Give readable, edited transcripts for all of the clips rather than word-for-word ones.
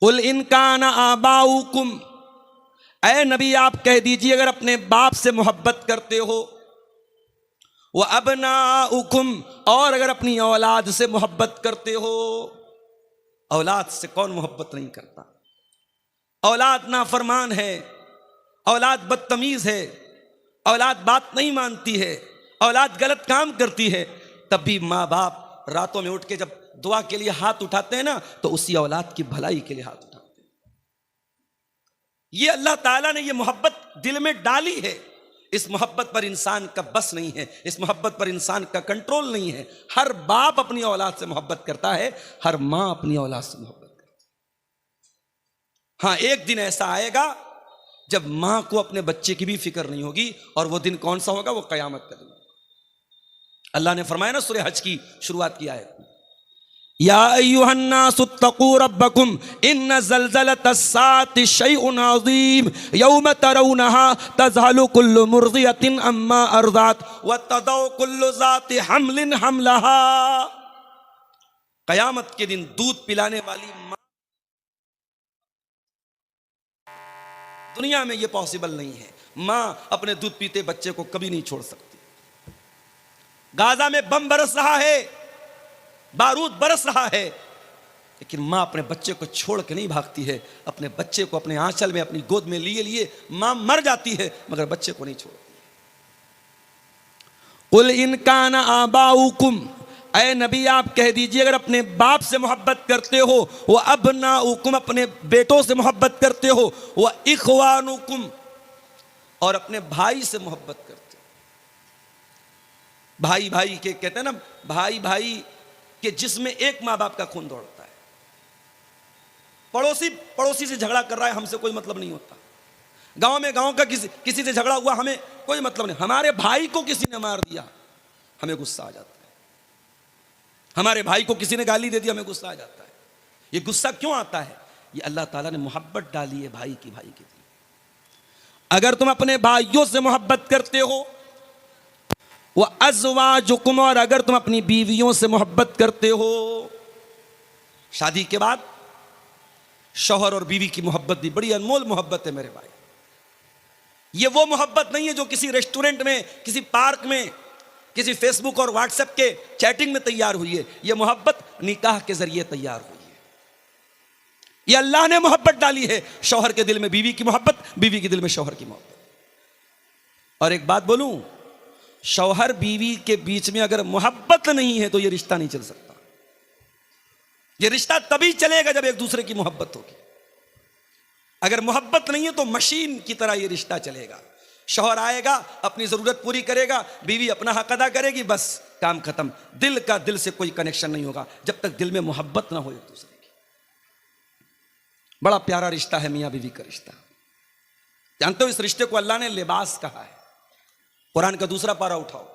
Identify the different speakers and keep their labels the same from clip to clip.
Speaker 1: उल इनकान आबाउकुम, ऐ नबी आप कह दीजिए अगर अपने बाप से मोहब्बत करते हो, वह अबनाउकुम, और अगर अपनी औलाद से मोहब्बत करते हो। औलाद से कौन मोहब्बत नहीं करता? औलाद नाफरमान है, औलाद बदतमीज है, औलाद बात नहीं मानती है, औलाद गलत काम करती है, तब भी माँ बाप रातों में उठ के जब दुआ के लिए हाथ उठाते हैं ना, तो उसी औलाद की भलाई के लिए हाथ उठाते हैं। ये अल्लाह ताला ने ये मोहब्बत दिल में डाली है। इस मोहब्बत पर इंसान का बस नहीं है, इस मोहब्बत पर इंसान का कंट्रोल नहीं है। हर बाप अपनी औलाद से मोहब्बत करता है, हर माँ अपनी औलाद से मोहब्बत करती है। हाँ, एक दिन ऐसा आएगा जब मां को अपने बच्चे की भी फिक्र नहीं होगी, और वो दिन कौन सा होगा? वो कयामत का दिन। अल्लाह ने फरमाया ना सूरह हज की शुरुआत की आयत, या अय्युहन्नासुत्तकू रब्बकुम इन्न ज़ल्ज़लतस्साअति शैउन अज़ीम यौम तरौनहा तज़हलु कुल्लु मुर्ज़ियतिन अम्मा अर्ज़अत व तदौ कुल्लु ज़ाति हम्लिन हमलहा। कयामत के दिन दूध पिलाने वाली मां, दुनिया में यह पॉसिबल नहीं है। मां अपने दूध पीते बच्चे को कभी नहीं छोड़ सकती। गाजा में बम बरस रहा है, बारूद बरस रहा है, लेकिन मां अपने बच्चे को छोड़ के नहीं भागती है। अपने बच्चे को अपने आंचल में, अपनी गोद में लिए लिए मां मर जाती है, मगर बच्चे को नहीं छोड़ती। कुल इनकान आबाउकुम, ऐ नबी आप कह दीजिए अगर अपने बाप से मोहब्बत करते हो, वह अबनाउकुम, अपने बेटों से मोहब्बत करते हो, वह इखवानुकुम, और अपने भाई से मोहब्बत करते हो। भाई भाई के कहते हैं ना, भाई भाई के जिसमें एक माँ बाप का खून दौड़ता है। पड़ोसी पड़ोसी से झगड़ा कर रहा है, हमसे कोई मतलब नहीं होता। गांव में गांव का किसी से झगड़ा हुआ, हमें कोई मतलब नहीं। हमारे भाई को किसी ने मार दिया, हमें गुस्सा आ जाता है। हमारे भाई को किसी ने गाली दे दी, हमें गुस्सा आ जाता है। ये गुस्सा क्यों आता है? ये अल्लाह ताला ने मोहब्बत डाली है भाई की, भाई के दिल। अगर तुम अपने भाइयों से मोहब्बत करते हो, वह अज़वाजुकुम, और अगर तुम अपनी बीवियों से मोहब्बत करते हो। शादी के बाद शौहर और बीवी की मोहब्बत भी बड़ी अनमोल मोहब्बत है मेरे भाई। ये वो मोहब्बत नहीं है जो किसी रेस्टोरेंट में, किसी पार्क में, किसी फेसबुक और व्हाट्सएप के चैटिंग में तैयार हुई है। यह मोहब्बत निकाह के जरिए तैयार हुई है। यह अल्लाह ने मोहब्बत डाली है। शौहर के दिल में बीवी की मोहब्बत, बीवी के दिल में शौहर की मोहब्बत। और एक बात बोलूं, शौहर बीवी के बीच में अगर मोहब्बत नहीं है तो यह रिश्ता नहीं चल सकता। यह रिश्ता तभी चलेगा जब एक दूसरे की मोहब्बत होगी। अगर मोहब्बत नहीं है तो मशीन की तरह यह रिश्ता चलेगा। शौहर आएगा, अपनी जरूरत पूरी करेगा, बीवी अपना हक अदा करेगी, बस काम खत्म। दिल का दिल से कोई कनेक्शन नहीं होगा जब तक दिल में मोहब्बत ना हो एक दूसरे की। बड़ा प्यारा रिश्ता है मियां बीवी का रिश्ता। जानते हो, इस रिश्ते को अल्लाह ने लिबास कहा है। कुरान का दूसरा पारा उठाओ,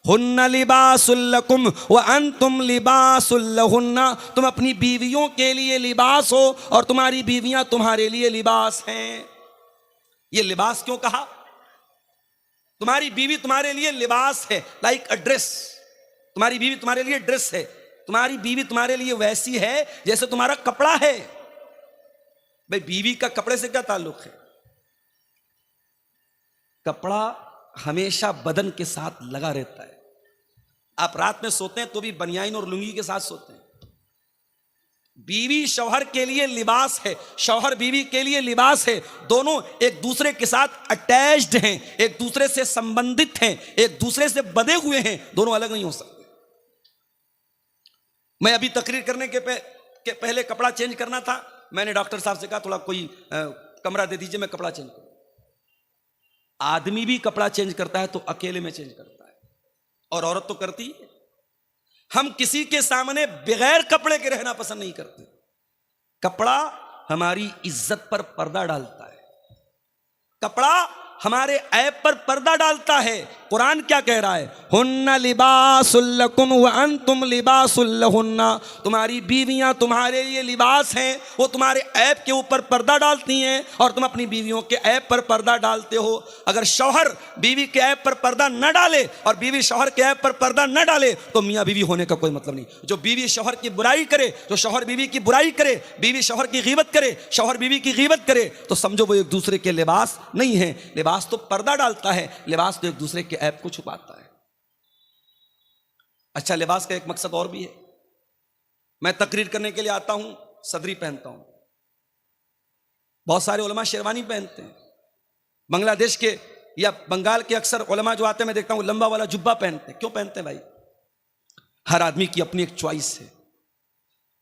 Speaker 1: हुन्ना लिबासुल लकुम व अंतुम लिबासुल लहुन्ना। तुम अपनी बीवियों के लिए लिबास हो और तुम्हारी बीवियां तुम्हारे लिए लिबास हैं। ये लिबास क्यों कहा? तुम्हारी बीवी तुम्हारे लिए लिबास है, लाइक अ ड्रेस। तुम्हारी बीवी तुम्हारे लिए ड्रेस है। तुम्हारी बीवी तुम्हारे लिए वैसी है जैसे तुम्हारा कपड़ा है। भाई, बीवी का कपड़े से क्या ताल्लुक है? कपड़ा हमेशा बदन के साथ लगा रहता है। आप रात में सोते हैं तो भी बनियाइन और लुंगी के साथ सोते हैं। बीवी शौहर के लिए लिबास है, शौहर बीवी के लिए लिबास है। दोनों एक दूसरे के साथ अटैच्ड हैं, एक दूसरे से संबंधित हैं, एक दूसरे से बंधे हुए हैं। दोनों अलग नहीं हो सकते। मैं अभी तकरीर करने के पहले कपड़ा चेंज करना था। मैंने डॉक्टर साहब से कहा थोड़ा कोई कमरा दे दीजिए, मैं कपड़ा चेंज करूं। आदमी भी कपड़ा चेंज करता है तो अकेले में चेंज करता है, और औरत तो करती है। हम किसी के सामने बगैर कपड़े के रहना पसंद नहीं करते। कपड़ा हमारी इज्जत पर पर्दा डालता है। कपड़ा हमारे ऐब पर पर्दा डालता है। कुरान क्या कह रहा है? हुन्ना लिबासुल लकुम व अंतुम लिबासुल लहुन्ना। तुम्हारी बीवियां तुम्हारे लिए लिबास हैं, वो तुम्हारे ऐब के ऊपर पर्दा डालती हैं और तुम अपनी बीवियों के ऐब पर पर्दा डालते हो। अगर शौहर बीवी के ऐब पर पर्दा न डाले और बीवी शौहर के ऐब पर पर्दा न डाले तो मियाँ बीवी होने का कोई मतलब नहीं। जो बीवी शौहर की बुराई करे, जो शौहर बीवी की बुराई करे, बीवी शौहर की गीबत करे, शौहर बीवी की गीबत करे, तो समझो वो एक दूसरे के लिबास नहीं है। लिबास तो पर्दा डालता है, लिबास तो एक दूसरे के ऐब को छुपाता है। अच्छा, लिबास का एक मकसद और भी है। मैं तकरीर करने के लिए आता हूं, सदरी पहनता हूं। बहुत सारे उलमा शेरवानी पहनते हैं। बांग्लादेश के या बंगाल के अक्सर उलमा जो आते हैं, मैं देखता हूं लंबा वाला जुब्बा पहनते हैं। क्यों पहनते हैं भाई? हर आदमी की अपनी एक चॉइस है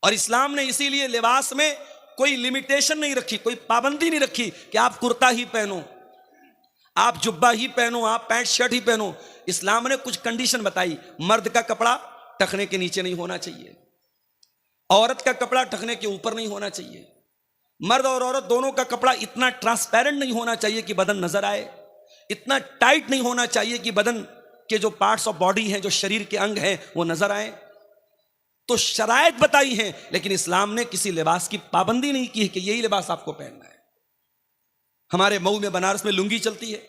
Speaker 1: और इस्लाम ने इसीलिए लिबास में कोई लिमिटेशन नहीं रखी, कोई पाबंदी नहीं रखी कि आप कुर्ता ही पहनो, आप जुब्बा ही पहनो, आप पैंट शर्ट ही पहनो। इस्लाम ने कुछ कंडीशन बताई। मर्द का कपड़ा टखने के नीचे नहीं होना चाहिए, औरत का कपड़ा टखने के ऊपर नहीं होना चाहिए। मर्द और औरत दोनों का कपड़ा इतना ट्रांसपेरेंट नहीं होना चाहिए कि बदन नजर आए, इतना टाइट नहीं होना चाहिए कि बदन के जो पार्ट्स ऑफ बॉडी हैं, जो शरीर के अंग हैं, वो नजर आए। तो शरायत बताई हैं, लेकिन इस्लाम ने किसी लिबास की पाबंदी नहीं की है कि यही लिबास आपको पहनना है। हमारे मऊ में, बनारस में लुंगी चलती है।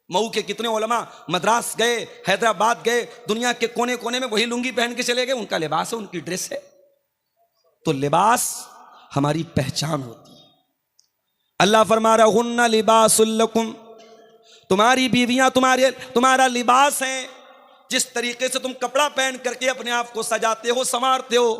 Speaker 1: मऊ के कितने उलमा मद्रास गए, हैदराबाद गए, दुनिया के कोने कोने में वही लुंगी पहन के चले गए। उनका लिबास है, उनकी ड्रेस है। तो लिबास हमारी पहचान होती है। अल्लाह फरमा रहा हुन्ना लिबासुल लकुम, तुम्हारी बीवियां तुम्हारा लिबास है। जिस तरीके से तुम कपड़ा पहन करके अपने आप को सजाते हो, संवारते हो,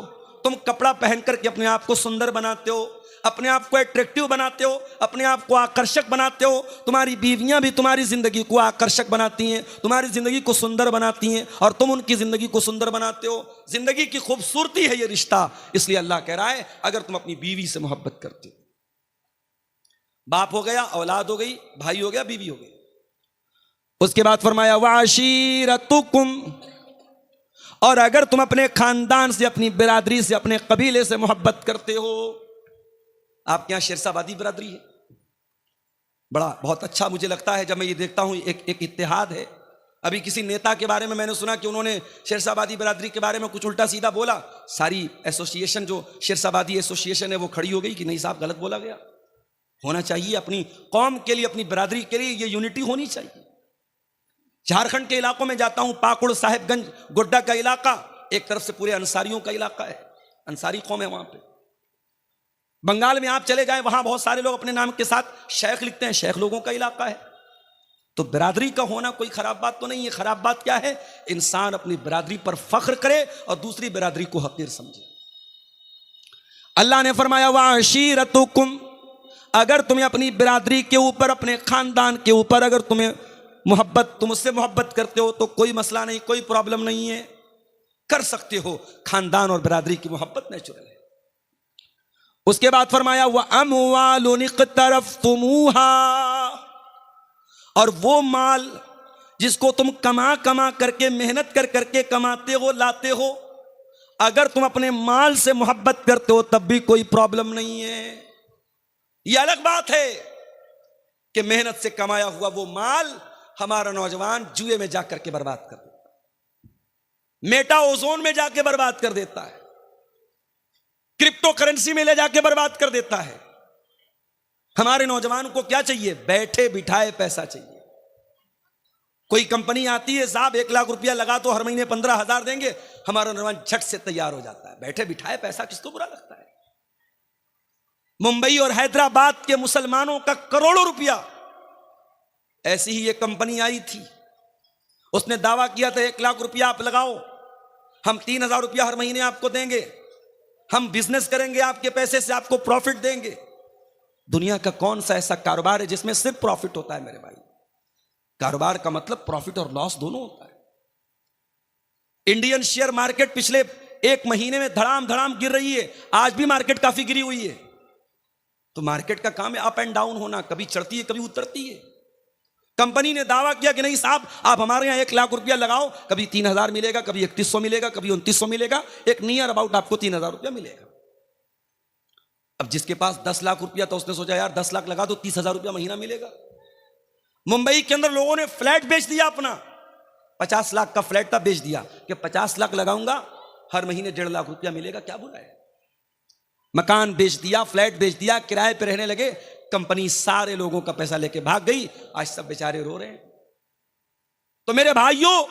Speaker 1: तुम कपड़ा पहन करके अपने आप को सुंदर बनाते हो, अपने आप को अट्रैक्टिव बनाते हो, अपने आप को आकर्षक बनाते हो। तुम्हारी बीवियां भी तुम्हारी जिंदगी को आकर्षक बनाती हैं, तुम्हारी जिंदगी को सुंदर बनाती हैं और तुम उनकी जिंदगी को सुंदर बनाते हो। जिंदगी की खूबसूरती है ये रिश्ता। इसलिए अल्लाह कह रहा है, अगर तुम अपनी बीवी से मोहब्बत करते हो, बाप हो गया, औलाद हो गई, भाई हो गया, बीवी हो गई। उसके बाद फरमाया वाशीरतुकुम, और अगर तुम अपने खानदान से, अपनी बिरादरी से, अपने कबीले से मोहब्बत करते हो। आपके यहां शेरशाबादी बिरादरी है, बहुत अच्छा मुझे लगता है जब मैं ये देखता हूं। एक इत्तेहाद है। अभी किसी नेता के बारे में मैंने सुना कि उन्होंने शेरशाबादी बिरादरी के बारे में कुछ उल्टा सीधा बोला। सारी एसोसिएशन, जो शेरशाबादी एसोसिएशन है, वो खड़ी हो गई कि नहीं साहब, गलत बोला गया। होना चाहिए अपनी कौम के लिए, अपनी बिरादरी के लिए ये यूनिटी होनी चाहिए। झारखंड के इलाकों में जाता हूं, पाकुड़, साहिबगंज, गोड्डा का इलाका एक तरफ से पूरे अंसारियों का इलाका है, अंसारी कौम है वहां पे। बंगाल में आप चले जाएं, वहां बहुत सारे लोग अपने नाम के साथ शेख लिखते हैं, शेख लोगों का इलाका है। तो बिरादरी का होना कोई खराब बात तो नहीं है। खराब बात क्या है? इंसान अपनी बिरादरी पर फख्र करे और दूसरी बिरादरी को हकीर समझे। अल्लाह ने फरमाया वाशीरतुकुम, अगर तुम्हें अपनी बिरादरी के ऊपर, अपने खानदान के ऊपर अगर तुम्हें मोहब्बत, तुम उससे मोहब्बत करते हो तो कोई मसला नहीं, कोई प्रॉब्लम नहीं है, कर सकते हो। खानदान और बिरादरी की मोहब्बत नेचुरल है। उसके बाद फरमाया व अमवालुन इक़्तरफ़्तुमूहा, और वो माल जिसको तुम कमा कमा करके, मेहनत कर करके कमाते हो, लाते हो, अगर तुम अपने माल से मोहब्बत करते हो तब भी कोई प्रॉब्लम नहीं है। यह अलग बात है कि मेहनत से कमाया हुआ वो माल हमारा नौजवान जुए में जाकर के बर्बाद कर देता है, मेटा ओजोन में जाके बर्बाद कर देता है, क्रिप्टो करेंसी में ले जाके बर्बाद कर देता है। हमारे नौजवान को क्या चाहिए? बैठे बिठाए पैसा चाहिए। कोई कंपनी आती है, साहब 1 लाख रुपया लगा तो हर महीने 15,000 देंगे, हमारा नौजवान झट से तैयार हो जाता है। बैठे बिठाए पैसा किसको बुरा लगता है? मुंबई और हैदराबाद के मुसलमानों का करोड़ों रुपया, ऐसी ही एक कंपनी आई थी, उसने दावा किया था 1 लाख रुपया आप लगाओ, हम 3,000 रुपया हर महीने आपको देंगे, हम बिजनेस करेंगे, आपके पैसे से आपको प्रॉफिट देंगे। दुनिया का कौन सा ऐसा कारोबार है जिसमें सिर्फ प्रॉफिट होता है? मेरे भाई, कारोबार का मतलब प्रॉफिट और लॉस दोनों होता है। इंडियन शेयर मार्केट पिछले 1 महीने में धड़ाम धड़ाम गिर रही है, आज भी मार्केट काफी गिरी हुई है। तो मार्केट का काम है अप एंड डाउन होना, कभी चढ़ती है कभी उतरती है। कंपनी ने दावा किया कि नहीं साहब, आप हमारे यहां 1 लाख रुपया लगाओ, कभी 3,000 मिलेगा, कभी 3,100 मिलेगा, कभी 2,900 मिलेगा, एक नियर अबाउट आपको 3,000 रुपया मिलेगा। अब जिसके पास 10 लाख रुपया था, उसने सोचा यार 10 लाख लगा तो 30,000 रुपया महीना मिलेगा। मुंबई के अंदर लोगों ने फ्लैट बेच दिया अपना, 50 लाख का फ्लैट था, बेच दिया कि 50 लाख लगाऊंगा, हर महीने 1.5 लाख रुपया मिलेगा, क्या बुरा है। मकान बेच दिया, फ्लैट बेच दिया, किराए पे रहने लगे, कंपनी सारे लोगों का पैसा लेके भाग गई, आज सब बेचारे रो रहे हैं। तो मेरे भाइयों,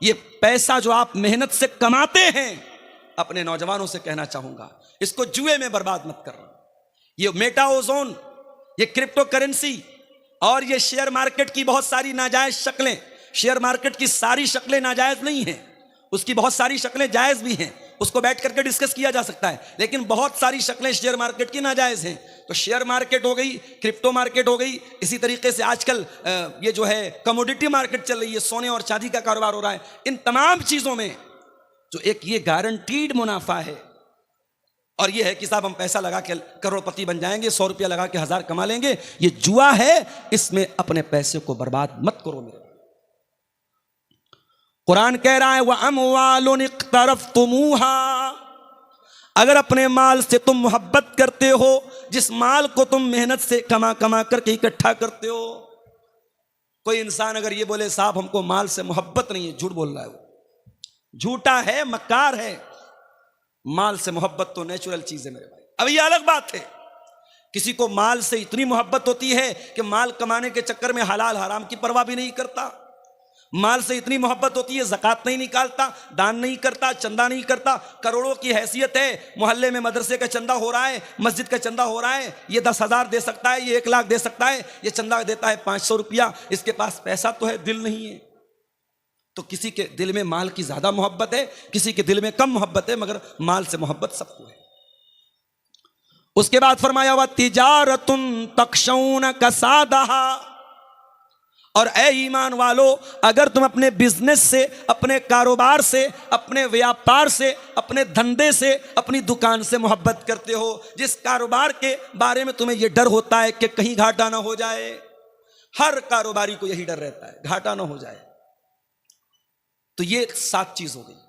Speaker 1: ये पैसा जो आप मेहनत से कमाते हैं, अपने नौजवानों से कहना चाहूंगा, इसको जुए में बर्बाद मत करना। ये मेटा ओजोन, ये क्रिप्टो करेंसी और ये शेयर मार्केट की बहुत सारी नाजायज शक्लें, शेयर मार्केट की सारी शक्लें नाजायज नहीं हैं, उसकी बहुत सारी शक्लें जायज भी हैं, उसको बैठ करके डिस्कस किया जा सकता है, लेकिन बहुत सारी शक्लें शेयर मार्केट की नाजायज हैं। तो शेयर मार्केट हो गई, क्रिप्टो मार्केट हो गई, इसी तरीके से आजकल ये जो है कमोडिटी मार्केट चल रही है, सोने और चांदी का कारोबार हो रहा है। इन तमाम चीजों में जो एक ये गारंटीड मुनाफा है, और ये है कि साहब हम पैसा लगा के करोड़पति बन जाएंगे, 100 रुपया लगा के 1000 कमा लेंगे, ये जुआ है, इसमें अपने पैसे को बर्बाद मत करो मेरे। कुरान कह रहा है वह अमवालुन इक़्तरफ़्तुमूहा, अगर अपने माल से तुम मोहब्बत करते हो, जिस माल को तुम मेहनत से कमा कमा करके इकट्ठा करते हो। कोई इंसान अगर ये बोले साहब हमको माल से मोहब्बत नहीं है, झूठ बोल रहा है, वो झूठा है, मक्कार है। माल से मोहब्बत तो नेचुरल चीज है मेरे भाई। अब ये अलग बात है, किसी को माल से इतनी मोहब्बत होती है कि माल कमाने के चक्कर में हलाल हराम की परवाह भी नहीं करता, माल से इतनी मोहब्बत होती है ज़कात नहीं निकालता, दान नहीं करता, चंदा नहीं करता। करोड़ों की हैसियत है, मोहल्ले में मदरसे का चंदा हो रहा है, मस्जिद का चंदा हो रहा है, ये 10,000 दे सकता है, ये 1 लाख दे सकता है, ये चंदा देता है 500 रुपया, इसके पास पैसा तो है, दिल नहीं है। तो किसी के दिल में माल की ज्यादा मोहब्बत है, किसी के दिल में कम मोहब्बत है, मगर माल से मोहब्बत सबको है। उसके बाद फरमाया हुआ तिजारतुन तखशौन कसादहा, और ए ईमान वालो, अगर तुम अपने बिजनेस से, अपने कारोबार से, अपने व्यापार से, अपने धंधे से, अपनी दुकान से मोहब्बत करते हो, जिस कारोबार के बारे में तुम्हें यह डर होता है कि कहीं घाटा ना हो जाए, हर कारोबारी को यही डर रहता है घाटा ना हो जाए, तो ये 7 चीज हो गई।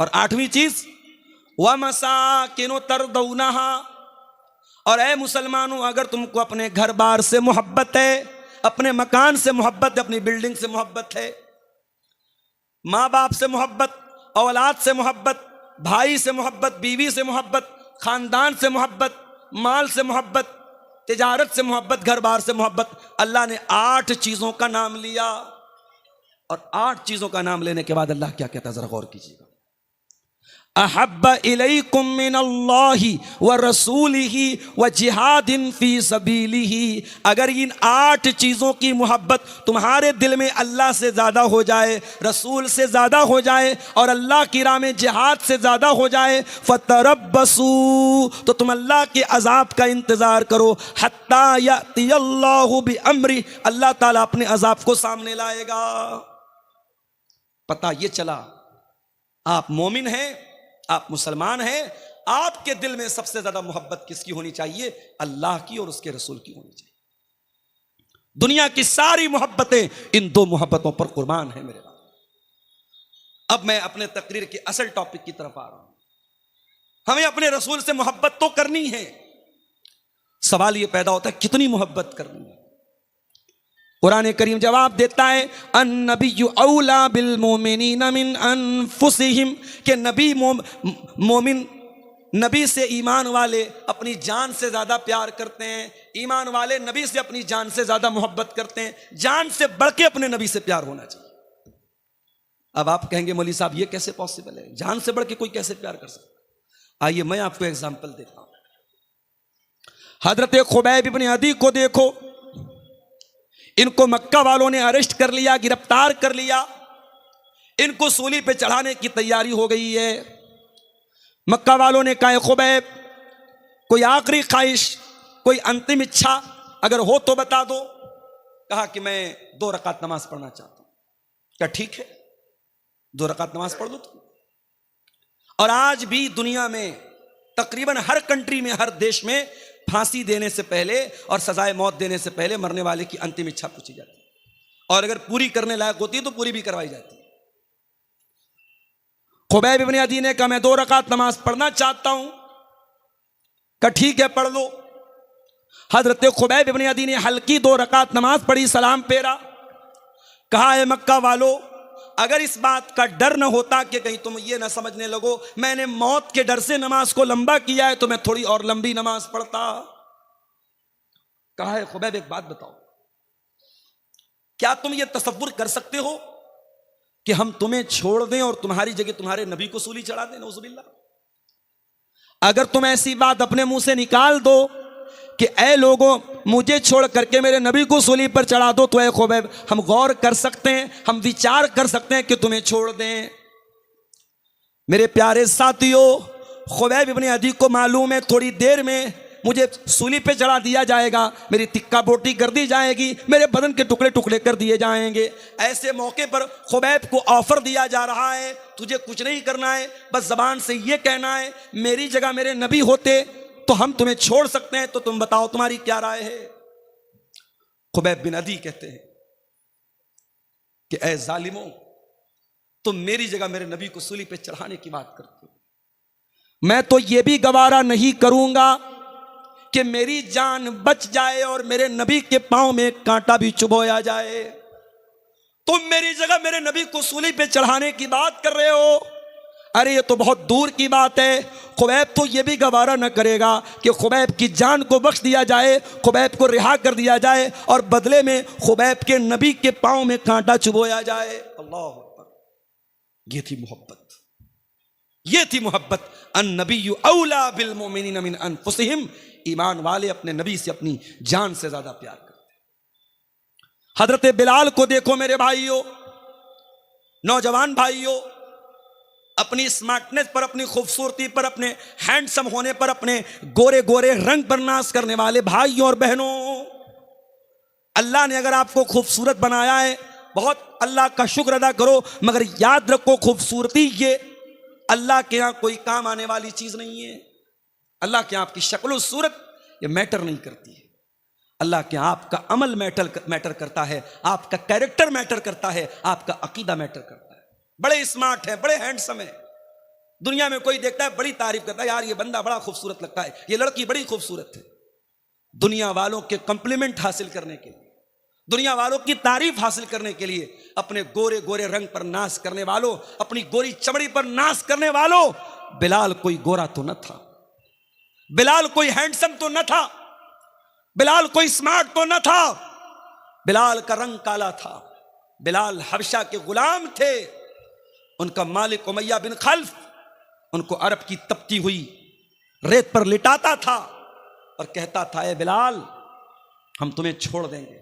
Speaker 1: और 8वीं चीज व मसाकिनु तरदौनहा, और ए मुसलमानों, अगर तुमको अपने घर बार से मोहब्बत है, अपने मकान से मोहब्बत है, अपनी बिल्डिंग से मोहब्बत है, माँ बाप से मोहब्बत, औलाद से मोहब्बत, भाई से मोहब्बत, बीवी से मोहब्बत, खानदान से मोहब्बत, माल से मोहब्बत, तिजारत से मोहब्बत, घर बार से मोहब्बत, अल्लाह ने 8 चीजों का नाम लिया। और 8 चीजों का नाम लेने के बाद अल्लाह क्या कहता है, जरा गौर कीजिएगा। अहब्ब इलैकुम मिनल्लाहि व रसूलिही व जिहादिन फी सबीलिही, अगर इन 8 चीज़ों की मोहब्बत तुम्हारे दिल में अल्लाह से ज़्यादा हो जाए, रसूल से ज़्यादा हो जाए, और अल्लाह की राह में जिहाद से ज़्यादा हो जाए, फतरब्बसू, तो तुम अल्लाह के अज़ाब का इंतज़ार करो, हत्ता यअतियल्लाहु बिअम्री, अल्लाह ताला अपने अज़ाब को सामने लाएगा। पता ये चला आप मोमिन हैं, आप मुसलमान हैं, आपके दिल में सबसे ज्यादा मोहब्बत किसकी होनी चाहिए? अल्लाह की और उसके रसूल की होनी चाहिए। दुनिया की सारी मोहब्बतें इन 2 मोहब्बतों पर कुर्बान है मेरे भाई। अब मैं अपने तकरीर के असल टॉपिक की तरफ आ रहा हूं। हमें अपने रसूल से मोहब्बत तो करनी है, सवाल यह पैदा होता है कितनी मोहब्बत करनी है। कुरान करीम जवाब देता है अन्नबिय्यु औला बिल मोमिनीना मिन अनफुसिहिम, के नबी मोमिन, नबी से ईमान वाले अपनी जान से ज्यादा प्यार करते हैं, ईमान वाले नबी से अपनी जान से ज्यादा मोहब्बत करते हैं, जान से बढ़ के अपने नबी से प्यार होना चाहिए। अब आप कहेंगे मौलवी साहब ये कैसे पॉसिबल है, जान से बढ़ के कोई कैसे प्यार कर सकता? आइए मैं आपको एग्जाम्पल देता हूं। हजरत खुबैब इब्न अदी को देखो, इनको मक्का वालों ने अरेस्ट कर लिया, गिरफ्तार कर लिया, इनको सूली पे चढ़ाने की तैयारी हो गई है। मक्का वालों ने कहा खुबैब कोई आखिरी ख्वाहिश, कोई अंतिम इच्छा अगर हो तो बता दो। कहा कि मैं 2 रकात नमाज पढ़ना चाहता हूं। क्या ठीक है, 2 रकात नमाज पढ़ दो तुम। और आज भी दुनिया में तकरीबन हर कंट्री में, हर देश में फांसी देने से पहले और सजाए मौत देने से पहले मरने वाले की अंतिम इच्छा पूछी जाती है, और अगर पूरी करने लायक होती है तो पूरी भी करवाई जाती है। खुबैब इब्न अदी ने कहा मैं 2 रकात नमाज पढ़ना चाहता हूं। कहा ठीक है पढ़ लो। हजरत खुबैब इब्न अदी ने हल्की 2 रकात नमाज पढ़ी, सलाम फेरा, कहा है मक्का वालों, अगर इस बात का डर न होता कि कहीं तुम ये ना समझने लगो मैंने मौत के डर से नमाज को लंबा किया है, तो मैं थोड़ी और लंबी नमाज पढ़ता। कहा है खुबैब एक बात बताओ, क्या तुम ये तसव्वुर कर सकते हो कि हम तुम्हें छोड़ दें और तुम्हारी जगह तुम्हारे नबी को सूली चढ़ा दें? नऊजुबिल्लाह। अगर तुम ऐसी बात अपने मुंह से निकाल दो कि ऐ लोगों मुझे छोड़ करके मेरे नबी को सूली पर चढ़ा दो, तो ऐ खुबैब हम गौर कर सकते हैं, हम विचार कर सकते हैं कि तुम्हें छोड़ दें। मेरे प्यारे साथियों, खुबैब इब्न अदी को मालूम है थोड़ी देर में मुझे सूली पे चढ़ा दिया जाएगा, मेरी तिक्का बोटी कर दी जाएगी, मेरे बदन के टुकड़े टुकड़े कर दिए जाएंगे। ऐसे मौके पर खुबैब को ऑफर दिया जा रहा है, तुझे कुछ नहीं करना है, बस जबान से ये कहना है मेरी जगह मेरे नबी होते तो हम तुम्हें छोड़ सकते हैं, तो तुम बताओ तुम्हारी क्या राय है? खुबैब बिन अदी कहते हैं कि ऐ जालिमों, तुम मेरी जगह मेरे नबी को सूली पे चढ़ाने की बात करते हो, मैं तो यह भी गवारा नहीं करूंगा कि मेरी जान बच जाए और मेरे नबी के पांव में कांटा भी चुभोया जाए। तुम मेरी जगह मेरे नबी को सूली पे चढ़ाने की बात कर रहे हो? अरे ये तो बहुत दूर की बात है। खुबैब तो ये भी गवारा न करेगा कि खुबैब की जान को बख्श दिया जाए, खुबैब को रिहा कर दिया जाए और बदले में खुबैब के नबी के पांव में कांटा चुभोया जाए। अल्लाह अकबर। ये थी मोहब्बत, ये थी मोहब्बत। अन नबिय्यु औला बिल मोमिनीन मिन अनफुसिहिम, ईमान वाले अपने नबी से अपनी जान से ज्यादा प्यार करते हैं। हजरत बिलाल को देखो मेरे भाइयों, नौजवान भाइयों, अपनी स्मार्टनेस पर, अपनी खूबसूरती पर, अपने हैंडसम होने पर, अपने गोरे गोरे रंग पर नाज करने वाले भाइयों और बहनों, अल्लाह ने अगर आपको खूबसूरत बनाया है, बहुत अल्लाह का शुक्र अदा करो, मगर याद रखो खूबसूरती ये अल्लाह के यहां कोई काम आने वाली चीज नहीं है। अल्लाह के यहां आपकी शक्ल सूरत ये मैटर नहीं करती है। अल्लाह के यहां आपका अमल मैटर करता है, आपका कैरेक्टर मैटर करता है, आपका अकीदा मैटर करता है। बड़े स्मार्ट है, बड़े हैंडसम है, दुनिया में कोई देखता है बड़ी तारीफ करता है, यार ये बंदा बड़ा खूबसूरत लगता है, ये लड़की बड़ी खूबसूरत है। दुनिया वालों के कॉम्प्लीमेंट हासिल करने के लिए, दुनिया वालों की तारीफ हासिल करने के लिए, अपने गोरे गोरे रंग पर नाश करने वालों, अपनी गोरी चमड़ी पर नाश करने वालों, बिलाल कोई गोरा तो न था, बिलाल कोई हैंडसम तो न था, बिलाल कोई स्मार्ट तो न था, बिलाल का रंग काला था। बिलाल हबशा के गुलाम थे, उनका मालिक उमैया बिन खल्फ उनको अरब की तपती हुई रेत पर लिटाता था और कहता था, ए बिलाल हम तुम्हें छोड़ देंगे,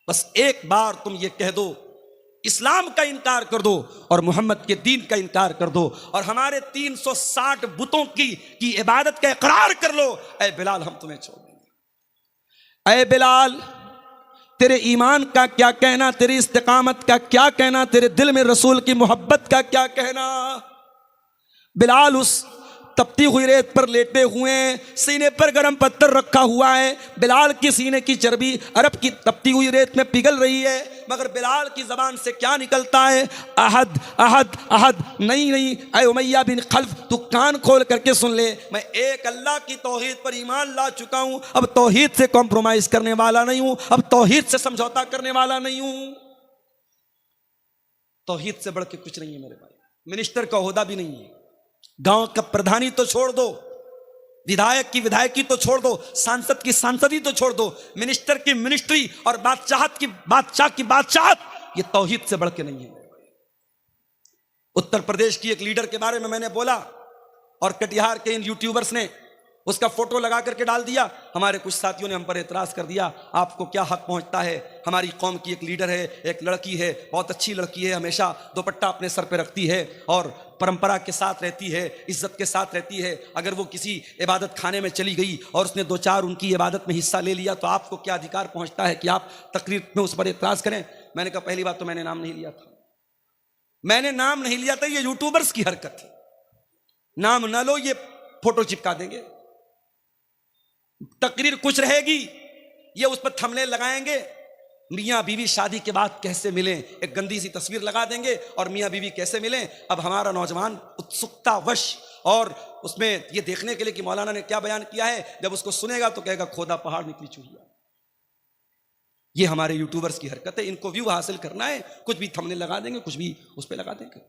Speaker 1: बस एक बार तुम ये कह दो, इस्लाम का इनकार कर दो और मोहम्मद के दीन का इनकार कर दो और हमारे 360 बुतों की इबादत का इकरार कर लो, ए बिलाल हम तुम्हें छोड़ देंगे। ए बिलाल तेरे ईमान का क्या कहना, तेरी इस्तिकामत का क्या कहना, तेरे दिल में रसूल की मोहब्बत का क्या कहना। बिलाल उस तपती हुई रेत पर लेटे हुए हैं, सीने पर गर्म पत्थर रखा हुआ है, बिलाल की सीने की चर्बी अरब की तपती हुई रेत में पिघल रही है, मगर बिलाल की जबान से क्या निकलता है? अहद अहद अहद। नहीं नहीं ऐ उमैया बिन खल्फ, तू कान खोल करके सुन ले, मैं एक अल्लाह की तौहीद पर ईमान ला चुका हूं, अब तौहीद से कॉम्प्रोमाइज करने वाला नहीं हूं, अब तौहीद से समझौता करने वाला नहीं हूं। तौहीद से बढ़ के कुछ नहीं है मेरे भाई, मिनिस्टर का ओहदा भी नहीं है, गांव का प्रधानी तो छोड़ दो, विधायक की विधायकी तो छोड़ दो, सांसद की सांसदी तो छोड़ दो, मिनिस्टर की मिनिस्ट्री और बादशाह की बादशाहत, ये तौहीद से बढ़ के नहीं है। उत्तर प्रदेश की एक लीडर के बारे में मैंने बोला और कटिहार के इन यूट्यूबर्स ने उसका फोटो लगा करके डाल दिया। हमारे कुछ साथियों ने हम पर एतराज कर दिया, आपको क्या हक पहुंचता है? हमारी कौम की एक लीडर है, एक लड़की है, बहुत अच्छी लड़की है, हमेशा दुपट्टा अपने सर पे रखती है और परंपरा के साथ रहती है, इज्जत के साथ रहती है। अगर वो किसी इबादत खाने में चली गई और उसने 2-4 उनकी इबादत में हिस्सा ले लिया, तो आपको क्या अधिकार पहुंचता है कि आप तकरीर में उस पर एतराज करें? मैंने कहा पहली बात तो मैंने नाम नहीं लिया था, मैंने नाम नहीं लिया था, ये यूट्यूबर्स की हरकत है। नाम ना लो, ये फोटो चिपका देंगे, तकरीर कुछ रहेगी, ये उस पर थंबनेल लगाएंगे, मियाँ बीवी शादी के बाद कैसे मिलें, एक गंदी सी तस्वीर लगा देंगे और मियाँ बीवी कैसे मिलें। अब हमारा नौजवान उत्सुकतावश और उसमें ये देखने के लिए कि मौलाना ने क्या बयान किया है, जब उसको सुनेगा तो कहेगा खोदा पहाड़ निकली चूहिया। ये हमारे यूट्यूबर्स की हरकत है, इनको व्यू हासिल करना है, कुछ भी थंबनेल लगा देंगे, कुछ भी उस पर लगा देंगे।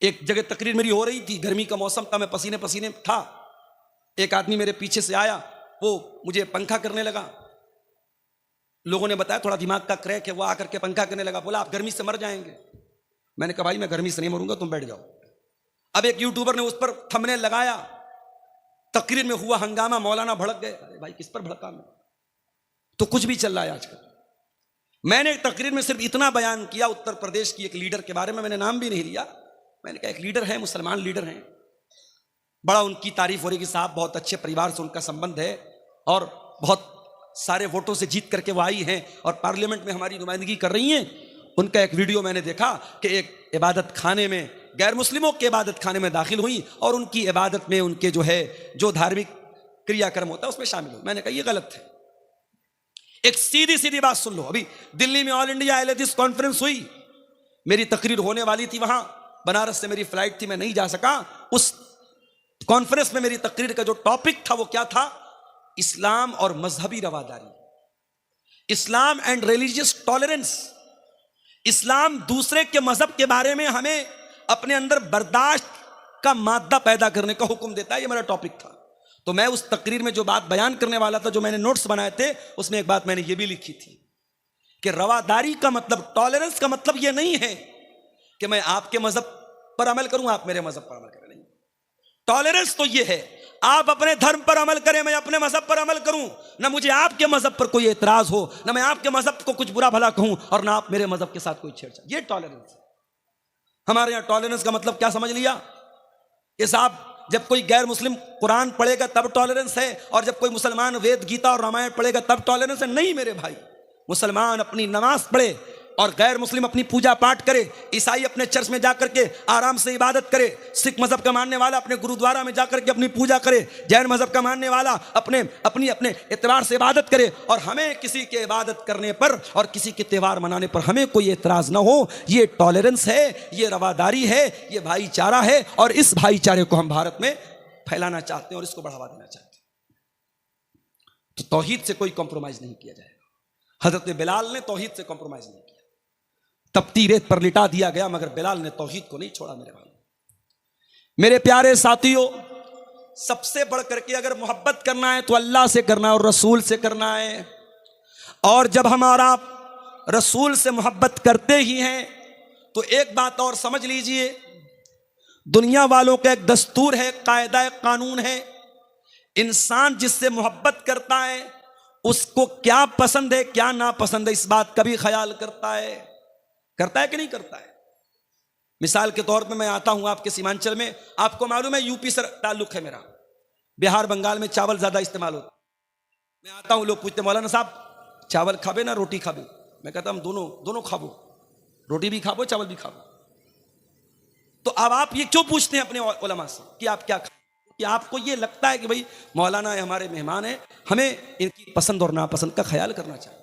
Speaker 1: एक जगह तकरीर मेरी हो रही थी, गर्मी का मौसम था, मैं पसीने पसीने था, एक आदमी मेरे पीछे से आया, वो मुझे पंखा करने लगा। लोगों ने बताया थोड़ा दिमाग का क्रैक है, वो आकर के पंखा करने लगा, बोला आप गर्मी से मर जाएंगे। मैंने कहा भाई मैं गर्मी से नहीं मरूंगा, तुम बैठ जाओ। अब एक यूट्यूबर ने उस पर थंबनेल लगाया, तकरीर में हुआ हंगामा, मौलाना भड़क गए। अरे भाई किस पर भड़का मैं, तो कुछ भी चल रहा है आजकल। मैंने तकरीर में सिर्फ इतना बयान किया, उत्तर प्रदेश की एक लीडर के बारे में, मैंने नाम भी नहीं लिया। मैंने कहा एक लीडर है, मुसलमान लीडर हैं, बड़ा उनकी तारीफ हो रही कि साहब बहुत अच्छे परिवार से उनका संबंध है और बहुत सारे वोटों से जीत करके वो आई हैं और पार्लियामेंट में हमारी नुमाइंदगी कर रही हैं। उनका एक वीडियो मैंने देखा कि एक इबादत खाने में, गैर मुस्लिमों के इबादत खाने में दाखिल हुई और उनकी इबादत में उनके जो धार्मिक क्रियाक्रम होता है उसमें शामिल हुई। मैंने कहा ये गलत है। एक सीधी सीधी बात सुन लो, अभी दिल्ली में ऑल इंडिया अहले कॉन्फ्रेंस हुई, मेरी तकरीर होने वाली थी वहां, बनारस से मेरी फ्लाइट थी, मैं नहीं जा सका। उस कॉन्फ्रेंस में मेरी तकरीर का जो टॉपिक था वो क्या था, इस्लाम और मजहबी रवादारी, इस्लाम एंड रिलीजियस टॉलरेंस। इस्लाम दूसरे के मजहब के बारे में हमें अपने अंदर बर्दाश्त का मादा पैदा करने का हुक्म देता है, ये मेरा टॉपिक था। तो मैं उस तकरीर में जो बात बयान करने वाला था, जो मैंने नोट्स बनाए थे, उसमें एक बात मैंने ये भी लिखी थी कि रवादारी का मतलब, टॉलरेंस का मतलब ये नहीं है कि मैं आपके मजहब पर अमल करूं, आप मेरे मजहब पर अमल करें। नहीं, टॉलरेंस तो ये है आप अपने धर्म पर अमल करें, मैं अपने मजहब पर अमल करूं, ना मुझे आपके मजहब पर कोई एतराज हो, ना मैं आपके मजहब को कुछ बुरा भला कहूं और ना आप मेरे मजहब के साथ कोई छेड़छाड़। ये टॉलरेंस है। हमारे यहां टॉलरेंस का मतलब क्या समझ लिया कि साहब जब कोई गैर मुस्लिम कुरान पढ़ेगा तब टॉलरेंस है और जब कोई मुसलमान वेद गीता और रामायण पढ़ेगा तब टॉलरेंस है। नहीं मेरे भाई, मुसलमान अपनी नमाज पढ़े और गैर मुस्लिम अपनी पूजा पाठ करे, ईसाई अपने चर्च में जाकर के आराम से इबादत करे, सिख मजहब का मानने वाला अपने गुरुद्वारा में जाकर के अपनी पूजा करे, जैन मजहब का मानने वाला अपने एतबार से इबादत करे, और हमें किसी के इबादत करने पर और किसी के त्यौहार मनाने पर हमें कोई एतराज ना हो। ये टॉलरेंस है, ये रवादारी है, ये भाईचारा है और इस भाईचारे को हम भारत में फैलाना चाहते हैं और इसको बढ़ावा देना चाहते हैं। तो तौहीद से कोई कॉम्प्रोमाइज नहीं किया जाएगा। हजरत बिलाल ने तौहीद से कॉम्प्रोमाइज नहीं किया, तपती रेत पर लिटा दिया गया, मगर बिलाल ने तौहीद को नहीं छोड़ा। मेरे भाई, मेरे प्यारे साथियों, सबसे बढ़ करके अगर मोहब्बत करना है तो अल्लाह से करना है और रसूल से करना है। और जब हमारा रसूल से मोहब्बत करते ही हैं तो एक बात और समझ लीजिए, दुनिया वालों का एक दस्तूर है, कायदा कानून है, इंसान जिससे मोहब्बत करता है उसको क्या पसंद है क्या नापसंद है, इस बात का भी ख्याल करता है कि नहीं करता है। मिसाल के तौर पे मैं आता हूं आपके सीमांचल में, आपको मालूम है यूपी से ताल्लुक है मेरा, बिहार बंगाल में चावल ज्यादा इस्तेमाल होता है। मैं आता हूं, लोग पूछते मौलाना साहब चावल खाबे ना रोटी खाबे, मैं कहता हूं दोनों खाबो, रोटी भी खाबो चावल भी खाबो। तो अब आप ये क्यों पूछते हैं अपने उलमा से कि आप क्या खाते, कि आपको ये लगता है कि भाई मौलाना है, हमारे मेहमान हैं, हमें इनकी पसंद और नापसंद का ख्याल करना चाहिए।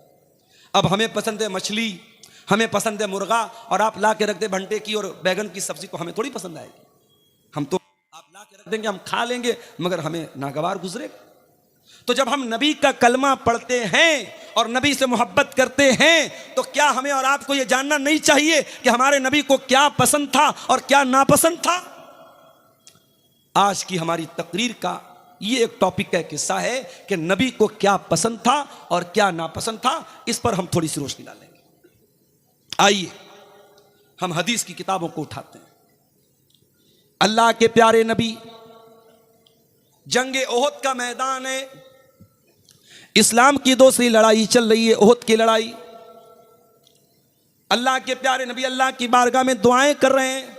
Speaker 1: अब हमें पसंद है मछली, हमें पसंद है मुर्गा, और आप ला के रख दे भंटे की और बैगन की सब्जी, को हमें थोड़ी पसंद आएगी। हम तो आप ला के रख देंगे, हम खा लेंगे, मगर हमें नागवार गुजरेगा। तो जब हम नबी का कलमा पढ़ते हैं और नबी से मोहब्बत करते हैं तो क्या हमें और आपको यह जानना नहीं चाहिए कि हमारे नबी को क्या पसंद था और क्या नापसंद था। आज की हमारी तकरीर का ये एक टॉपिक का किस्सा है कि नबी को क्या पसंद था और क्या नापसंद था, इस पर हम थोड़ी सी रोशनी डालेंगे। आइए हम हदीस की किताबों को उठाते हैं। अल्लाह के प्यारे नबी, जंगे ओहद का मैदान है, इस्लाम की दूसरी लड़ाई चल रही है, ओहद की लड़ाई। अल्लाह के प्यारे नबी अल्लाह की बारगाह में दुआएं कर रहे हैं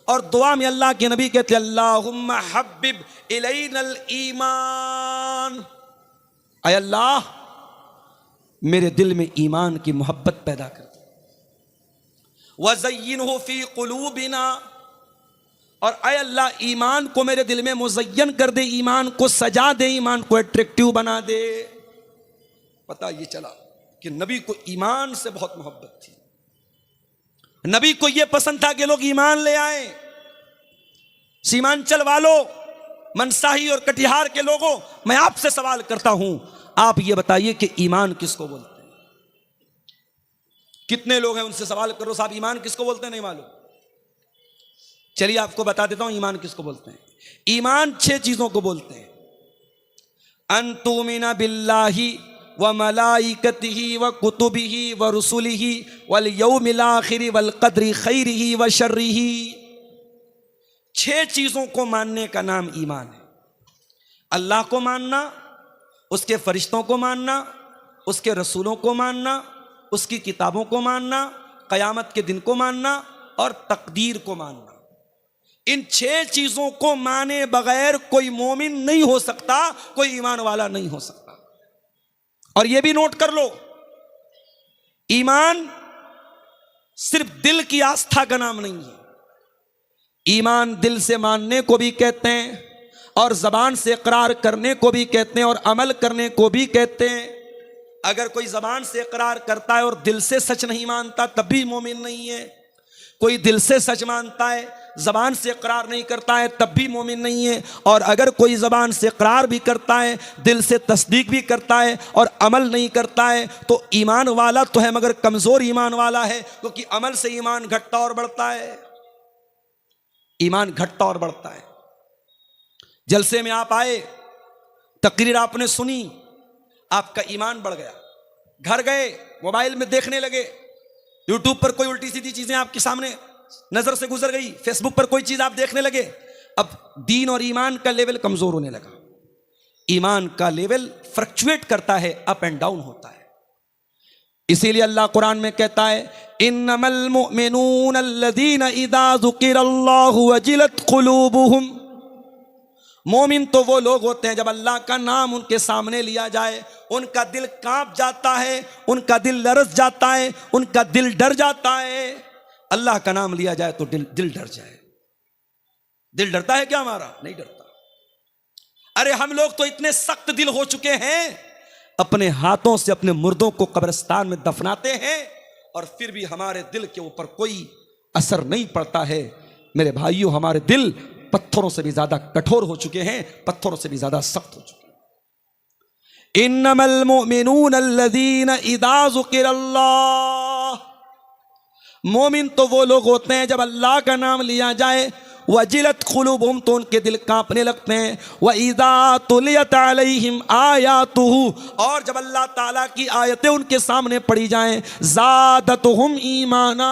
Speaker 1: और दुआ में अल्लाह के नबी कहते हैं अल्लाहुम्मा हब्बिब इलैनल ईमान, ऐ अल्लाह मेरे दिल में ईमान की मोहब्बत पैदा कर दे, वज़य्यिनहु फी क़ुलूबिना, और ऐ अल्लाह ईमान को मेरे दिल में मुज़य्यन कर दे, ईमान को सजा दे, ईमान को अट्रैक्टिव बना दे। पता ये चला कि नबी को ईमान से बहुत मोहब्बत थी। नबी को यह पसंद था कि लोग ईमान ले आए। सीमांचल वालों, मनसाही और कटिहार के लोगों, मैं आपसे सवाल करता हूं, आप यह बताइए कि ईमान किसको बोलते हैं? कितने लोग हैं उनसे सवाल करो, साहब ईमान किसको बोलते हैं, नहीं मालूम? चलिए आपको बता देता हूं ईमान किसको बोलते हैं। ईमान 6 चीजों को बोलते हैं। अंतुमिना बिल्लाही व मलाइकतिही व कुतुबिही व रुसुलिही वल यौमिल आखिरी वल क़द्रि खैरिही व शर्रिही। 6 चीजों को मानने का नाम ईमान है। अल्लाह को मानना, उसके फरिश्तों को मानना, उसके रसूलों को मानना, उसकी किताबों को मानना, क़यामत के दिन को मानना और तकदीर को मानना। इन 6 चीजों को माने बगैर कोई मोमिन नहीं हो सकता, कोई ईमान वाला नहीं हो सकता। और यह भी नोट कर लो, ईमान सिर्फ दिल की आस्था का नाम नहीं है। ईमान दिल से मानने को भी कहते हैं और जबान से इकरार करने को भी कहते हैं और अमल करने को भी कहते हैं। अगर कोई जबान से इकरार करता है और दिल से सच नहीं मानता तब भी मोमिन नहीं है। कोई दिल से सच मानता है, जबान से इकरार नहीं करता है तब भी मोमिन नहीं है। और अगर कोई जबान से इकरार भी करता है, दिल से तस्दीक भी करता है और अमल नहीं करता है तो ईमान वाला तो है मगर कमजोर ईमान वाला है, क्योंकि अमल से ईमान घटता और बढ़ता है। ईमान घटता और बढ़ता है। जलसे में आप आए, तकरीर आपने सुनी, आपका ईमान बढ़ गया। घर गए, मोबाइल में देखने लगे, यूट्यूब पर कोई उल्टी सीधी चीजें आपके सामने नजर से गुजर गई, फेसबुक पर कोई चीज आप देखने लगे, अब दीन और ईमान का लेवल कमजोर होने लगा। ईमान का लेवल फ्लक्चुएट करता है, अप एंड डाउन होता है। इसीलिए अल्लाह कुरान में कहता है, इन्नमल मुमिनून अल्लज़ीना इज़ा ज़ुकिरल्लाहु वजिलत क़ुलूबुहुम। मोमिन तो वो लोग होते हैं जब अल्लाह का नाम उनके सामने लिया जाए उनका दिल कांप जाता है, उनका दिल लरस जाता है, उनका दिल डर जाता है। अल्लाह का नाम लिया जाए तो दिल डर जाए। दिल डरता है क्या हमारा? नहीं डरता। अरे हम लोग तो इतने सख्त दिल हो चुके हैं, अपने हाथों से अपने मुर्दों को कब्रिस्तान में दफनाते हैं और फिर भी हमारे दिल के ऊपर कोई असर नहीं पड़ता है। मेरे भाइयों, हमारे दिल पत्थरों से भी ज्यादा कठोर हो चुके हैं, पत्थरों से भी ज्यादा सख्त हो चुके हैं। इन्नमल मुमिनून अल्लज़ीना इज़ा ज़ुकिरल्लाह। मोमिन तो वो लोग होते हैं जब अल्लाह का नाम लिया जाए, वजिलत क़ुलूबुहुम तो उनके दिल कांपने लगते हैं, व इज़ा तुलियत अलैहिम आयातुहु और जब अल्लाह ताला की आयतें उनके सामने पढ़ी जाएं, ज़ादतहुम ईमाना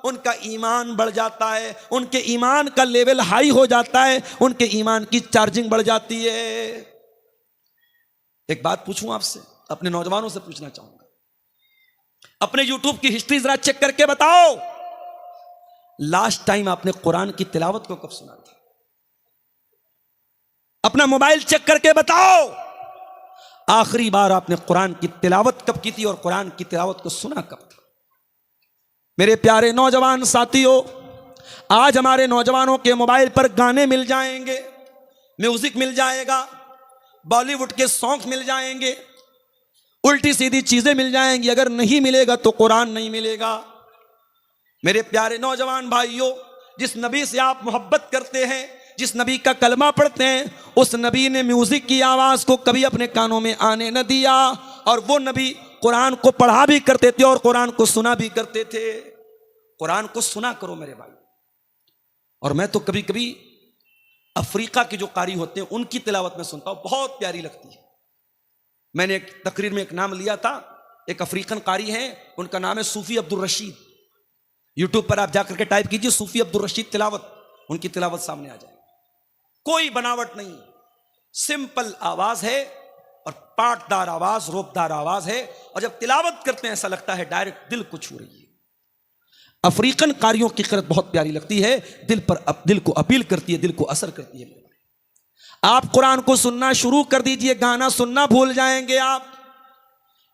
Speaker 1: उनका ईमान बढ़ जाता है, उनके ईमान का लेवल हाई हो जाता है, उनके ईमान की चार्जिंग बढ़ जाती है। एक बात पूछूं आपसे, अपने नौजवानों से पूछना चाहूंगा, अपने यूट्यूब की हिस्ट्री जरा चेक करके बताओ, लास्ट टाइम आपने कुरान की तिलावत को कब सुना था? अपना मोबाइल चेक करके बताओ, आखिरी बार आपने कुरान की तिलावत कब की थी और कुरान की तिलावत को सुना कब था? मेरे प्यारे नौजवान साथियों, आज हमारे नौजवानों के मोबाइल पर गाने मिल जाएंगे, म्यूजिक मिल जाएगा, बॉलीवुड के सॉन्ग मिल जाएंगे, उल्टी सीधी चीजें मिल जाएंगी। अगर नहीं मिलेगा तो कुरान नहीं मिलेगा। मेरे प्यारे नौजवान भाइयों, जिस नबी से आप मोहब्बत करते हैं, जिस नबी का कलमा पढ़ते हैं, उस नबी ने म्यूजिक की आवाज को कभी अपने कानों में आने न दिया और वो नबी कुरान को पढ़ा भी करते थे और कुरान को सुना भी करते थे। कुरान को सुना करो मेरे भाई। और मैं तो कभी कभी अफ्रीका के जो कारी होते हैं उनकी तिलावत में सुनता हूं, बहुत प्यारी लगती है। मैंने एक तकरीर में एक नाम लिया था, एक अफ्रीकन कारी हैं, उनका नाम है सूफी अब्दुल रशीद। यूट्यूब पर आप जाकर के टाइप कीजिए सूफी अब्दुल रशीद तिलावत, उनकी तिलावत सामने आ जाएगी। कोई बनावट नहीं, सिंपल आवाज है और पाटदार आवाज, रोबदार आवाज है, और जब तिलावत करते हैं ऐसा लगता है डायरेक्ट दिल को छू रही है। अफ्रीकन कारियों की क़िरात बहुत प्यारी लगती है, दिल को अपील करती है, दिल को असर करती है। आप कुरान को सुनना शुरू कर दीजिए, गाना सुनना भूल जाएंगे आप,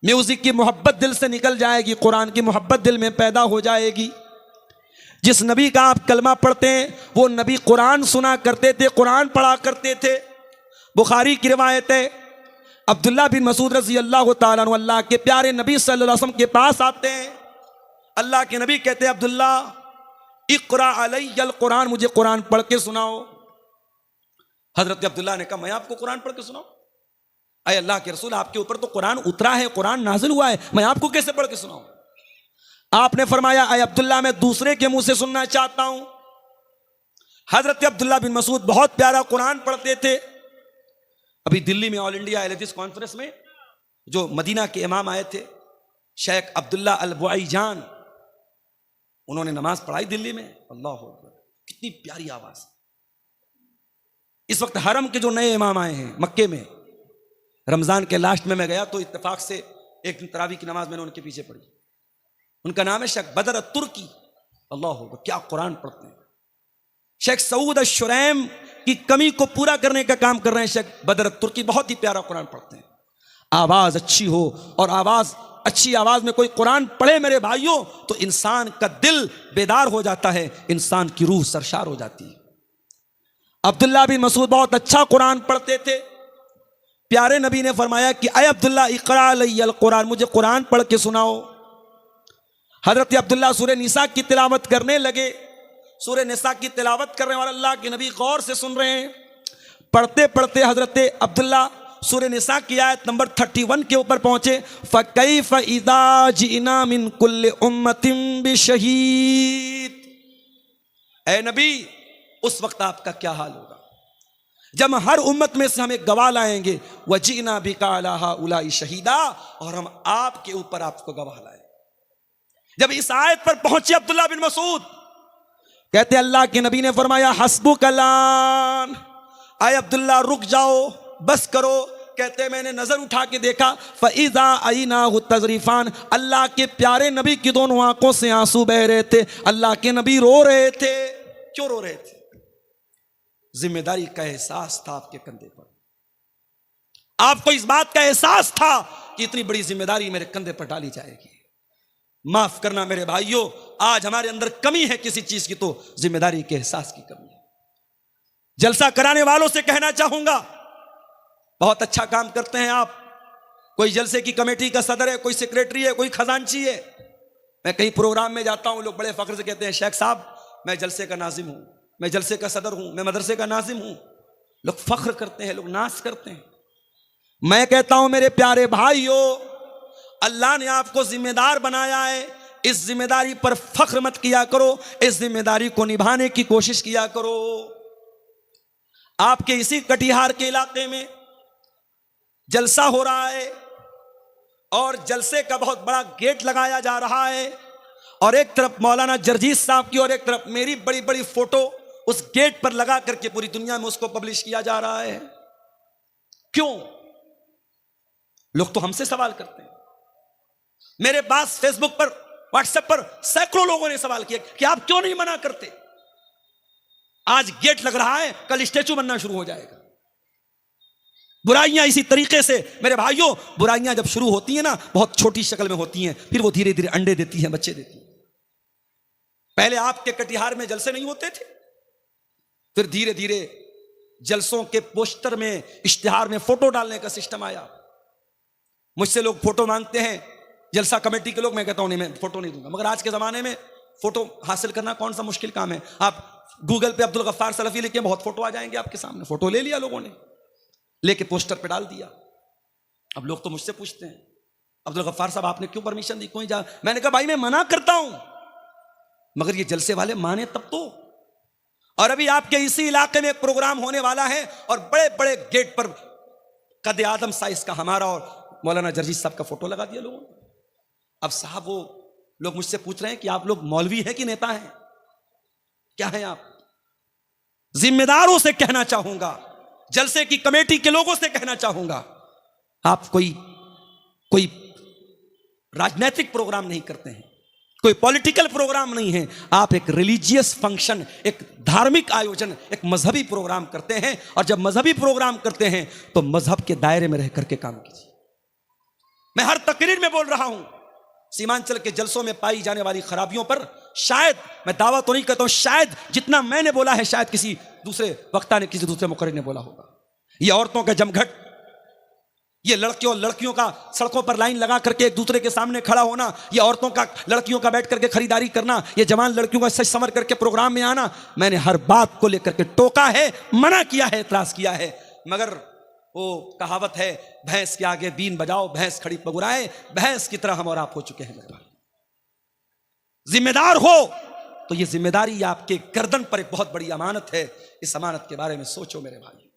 Speaker 1: म्यूजिक की मोहब्बत दिल से निकल जाएगी, कुरान की मोहब्बत दिल में पैदा हो जाएगी। जिस नबी का आप कलमा पढ़ते हैं वो नबी कुरान सुना करते थे, कुरान पढ़ा करते थे। बुखारी की रिवायत है, अब्दुल्ला बिन मसूद रजी अल्लाह ताला अन्हु अल्लाह के प्यारे नबी सल्लल्लाहु अलैहि वसल्लम के पास आते हैं। अल्लाह के नबी कहते हैं, अब्दुल्ला इक़रा अलैयल कुरान, मुझे कुरान पढ़ के सुनाओ। हजरत अब्दुल्ला ने कहा, मैं आपको कुरान पढ़ के सुनाऊं? अय अल्लाह के रसूल, आपके ऊपर तो कुरान उतरा है, कुरान नाजिल हुआ है, मैं आपको कैसे पढ़ के सुनाऊं? आपने फरमाया, अय अब्दुल्ला, मैं दूसरे के मुंह से सुनना चाहता हूं। हजरत अब्दुल्ला बिन मसूद बहुत प्यारा कुरान पढ़ते थे। अभी दिल्ली में ऑल इंडिया अहले हदीस कॉन्फ्रेंस में जो मदीना के इमाम आए थे, शेख अब्दुल्ला अल बुआई जान, उन्होंने नमाज पढ़ाई दिल्ली में। अल्लाह अकबर, कितनी प्यारी आवाज। इस वक्त हरम के जो नए इमाम आए हैं मक्के में, रमजान के लास्ट में मैं गया तो इत्तेफाक से एक दिन तरावी की नमाज मैंने उनके पीछे पढ़ी। उनका नाम है शेख बदर तुर्की। अल्लाह अकबर, क्या कुरान पढ़ते हैं। शेख सऊद अश-शुरैम की कमी को पूरा करने का काम कर रहे हैं शेख बदर तुर्की, बहुत ही प्यारा कुरान पढ़ते हैं। आवाज अच्छी हो, और आवाज अच्छी आवाज में कोई कुरान पढ़े मेरे भाइयों, तो इंसान का दिल बेदार हो जाता है, इंसान की रूह सरशार हो जाती है। अब्दुल्ला बिन मसूद बहुत अच्छा कुरान पढ़ते थे। प्यारे नबी ने फरमाया कि अय अब्दुल्ला इक़रा अलैयल कुरान, मुझे कुरान पढ़ के सुनाओ। हजरत अब्दुल्ला सूरह निसा की तिलावत करने लगे। सूरह निसा की तिलावत करने वाले अल्लाह के नबी गौर से सुन रहे हैं। पढ़ते पढ़ते हजरत अब्दुल्ला सूरह निसा की आयत नंबर 31 के ऊपर पहुंचे। फ़कैफ़ इज़ा जिना मिन कुल्लि उम्मतिन बिशहीद, ऐ नबी, उस वक्त आपका क्या हाल होगा जब हर उम्मत में से हम एक गवाह लाएंगे। वजीना बिका अला हाउलाई शहीदा, और हम आपके ऊपर आपको गवाह लाए। जब इस आयत पर पहुंचे अब्दुल्ला बिन मसूद, कहते अल्लाह के नबी ने फरमाया, हस्बुक अलान, आए अब्दुल्ला रुक जाओ, बस करो। कहते मैंने नजर उठा के देखा, फ़इज़ा आईना तज़रीफ़ान, अल्लाह के प्यारे नबी की दोनों आंखों से आंसू बह रहे थे। अल्लाह के नबी रो रहे थे। क्यों रो रहे थे? जिम्मेदारी का एहसास था आपके कंधे पर। आपको इस बात का एहसास था कि इतनी बड़ी जिम्मेदारी मेरे कंधे पर डाली जाएगी। माफ करना मेरे भाइयों, आज हमारे अंदर कमी है किसी चीज की, तो जिम्मेदारी के एहसास की कमी है। जलसा कराने वालों से कहना चाहूंगा, बहुत अच्छा काम करते हैं आप। कोई जलसे की कमेटी का सदर है, कोई सेक्रेटरी है, कोई खजांची है। मैं कहीं प्रोग्राम में जाता हूं, लोग बड़े फख्र से कहते हैं, शेख साहब मैं जलसे का नाजिम हूं, मैं जलसे का सदर हूं, मैं मदरसे का नाजिम हूं। लोग फख्र करते हैं, लोग नाज करते हैं। मैं कहता हूं मेरे प्यारे भाइयों, अल्लाह ने आपको जिम्मेदार बनाया है, इस जिम्मेदारी पर फख्र मत किया करो, इस जिम्मेदारी को निभाने की कोशिश किया करो। आपके इसी कटिहार के इलाके में जलसा हो रहा है, और जलसे का बहुत बड़ा गेट लगाया जा रहा है, और एक तरफ मौलाना जर्जीस साहब की और एक तरफ मेरी बड़ी बड़ी फोटो उस गेट पर लगा करके पूरी दुनिया में उसको पब्लिश किया जा रहा है। क्यों? लोग तो हमसे सवाल करते हैं। मेरे पास फेसबुक पर, व्हाट्सएप पर सैकड़ों लोगों ने सवाल किया कि आप क्यों नहीं मना करते। आज गेट लग रहा है, कल स्टैचू बनना शुरू हो जाएगा। बुराइयां इसी तरीके से मेरे भाइयों, बुराइयां जब शुरू होती हैं ना, बहुत छोटी शक्ल में होती हैं, फिर वो धीरे धीरे अंडे देती हैं, बच्चे देती हैं। पहले आपके कटिहार में जलसे नहीं होते थे, फिर धीरे धीरे जलसों के पोस्टर में, इश्तिहार में फोटो डालने का सिस्टम आया। मुझसे लोग फोटो मांगते हैं, जलसा कमेटी के लोग, मैं कहता हूं नहीं, मैं फोटो नहीं दूंगा। मगर आज के जमाने में फोटो हासिल करना कौन सा मुश्किल काम है। आप गूगल पे अब्दुल गफ्फार सलफी लिखे, बहुत फोटो आ जाएंगे आपके सामने। फोटो ले लिया लोगों ने, लेके पोस्टर पे डाल दिया। अब लोग तो मुझसे पूछते हैं, अब्दुल गफ्फार साहब आपने क्यों परमिशन दी, कोई जा। मैंने कहा भाई मैं मना करता हूं, मगर ये जलसे वाले माने तब तो। और अभी आपके इसी इलाके में एक प्रोग्राम होने वाला है, और बड़े बड़े गेट पर कद आदम साइज का हमारा और मौलाना जर्जीस साहब का फोटो लगा दिया लोगों ने। अब साहब वो लोग मुझसे पूछ रहे हैं कि आप लोग मौलवी हैं कि नेता हैं, क्या है आप। जिम्मेदारों से कहना चाहूंगा, जलसे की कमेटी के लोगों से कहना चाहूंगा, आप कोई राजनीतिक प्रोग्राम नहीं करते हैं, कोई पॉलिटिकल प्रोग्राम नहीं है। आप एक रिलीजियस फंक्शन, एक धार्मिक आयोजन, एक मजहबी प्रोग्राम करते हैं। और जब मजहबी प्रोग्राम करते हैं तो मजहब के दायरे में रह करके काम कीजिए। मैं हर तकरीर में बोल रहा हूं, सीमांचल के जलसों में पाई जाने वाली खराबियों पर शायद, मैं दावा तो नहीं करता हूं, शायद जितना मैंने बोला है शायद किसी दूसरे वक्ता ने, किसी दूसरे मुकर्रिर ने बोला होगा। ये औरतों का जमघट, ये लड़कियों का सड़कों पर लाइन लगा करके एक दूसरे के सामने खड़ा होना, ये औरतों का लड़कियों का बैठ करके खरीदारी करना, ये जवान लड़कियों का सच संवर करके प्रोग्राम में आना, मैंने हर बात को लेकर के टोका है, मना किया है, इतराज किया है। मगर वो कहावत है, भैंस के आगे बीन बजाओ भैंस खड़ी पगुराए, भैंस की तरह हम और आप हो चुके हैं मेरे भाई। जिम्मेदार हो तो ये जिम्मेदारी आपके गर्दन पर एक बहुत बड़ी अमानत है। इस अमानत के बारे में सोचो मेरे भाई।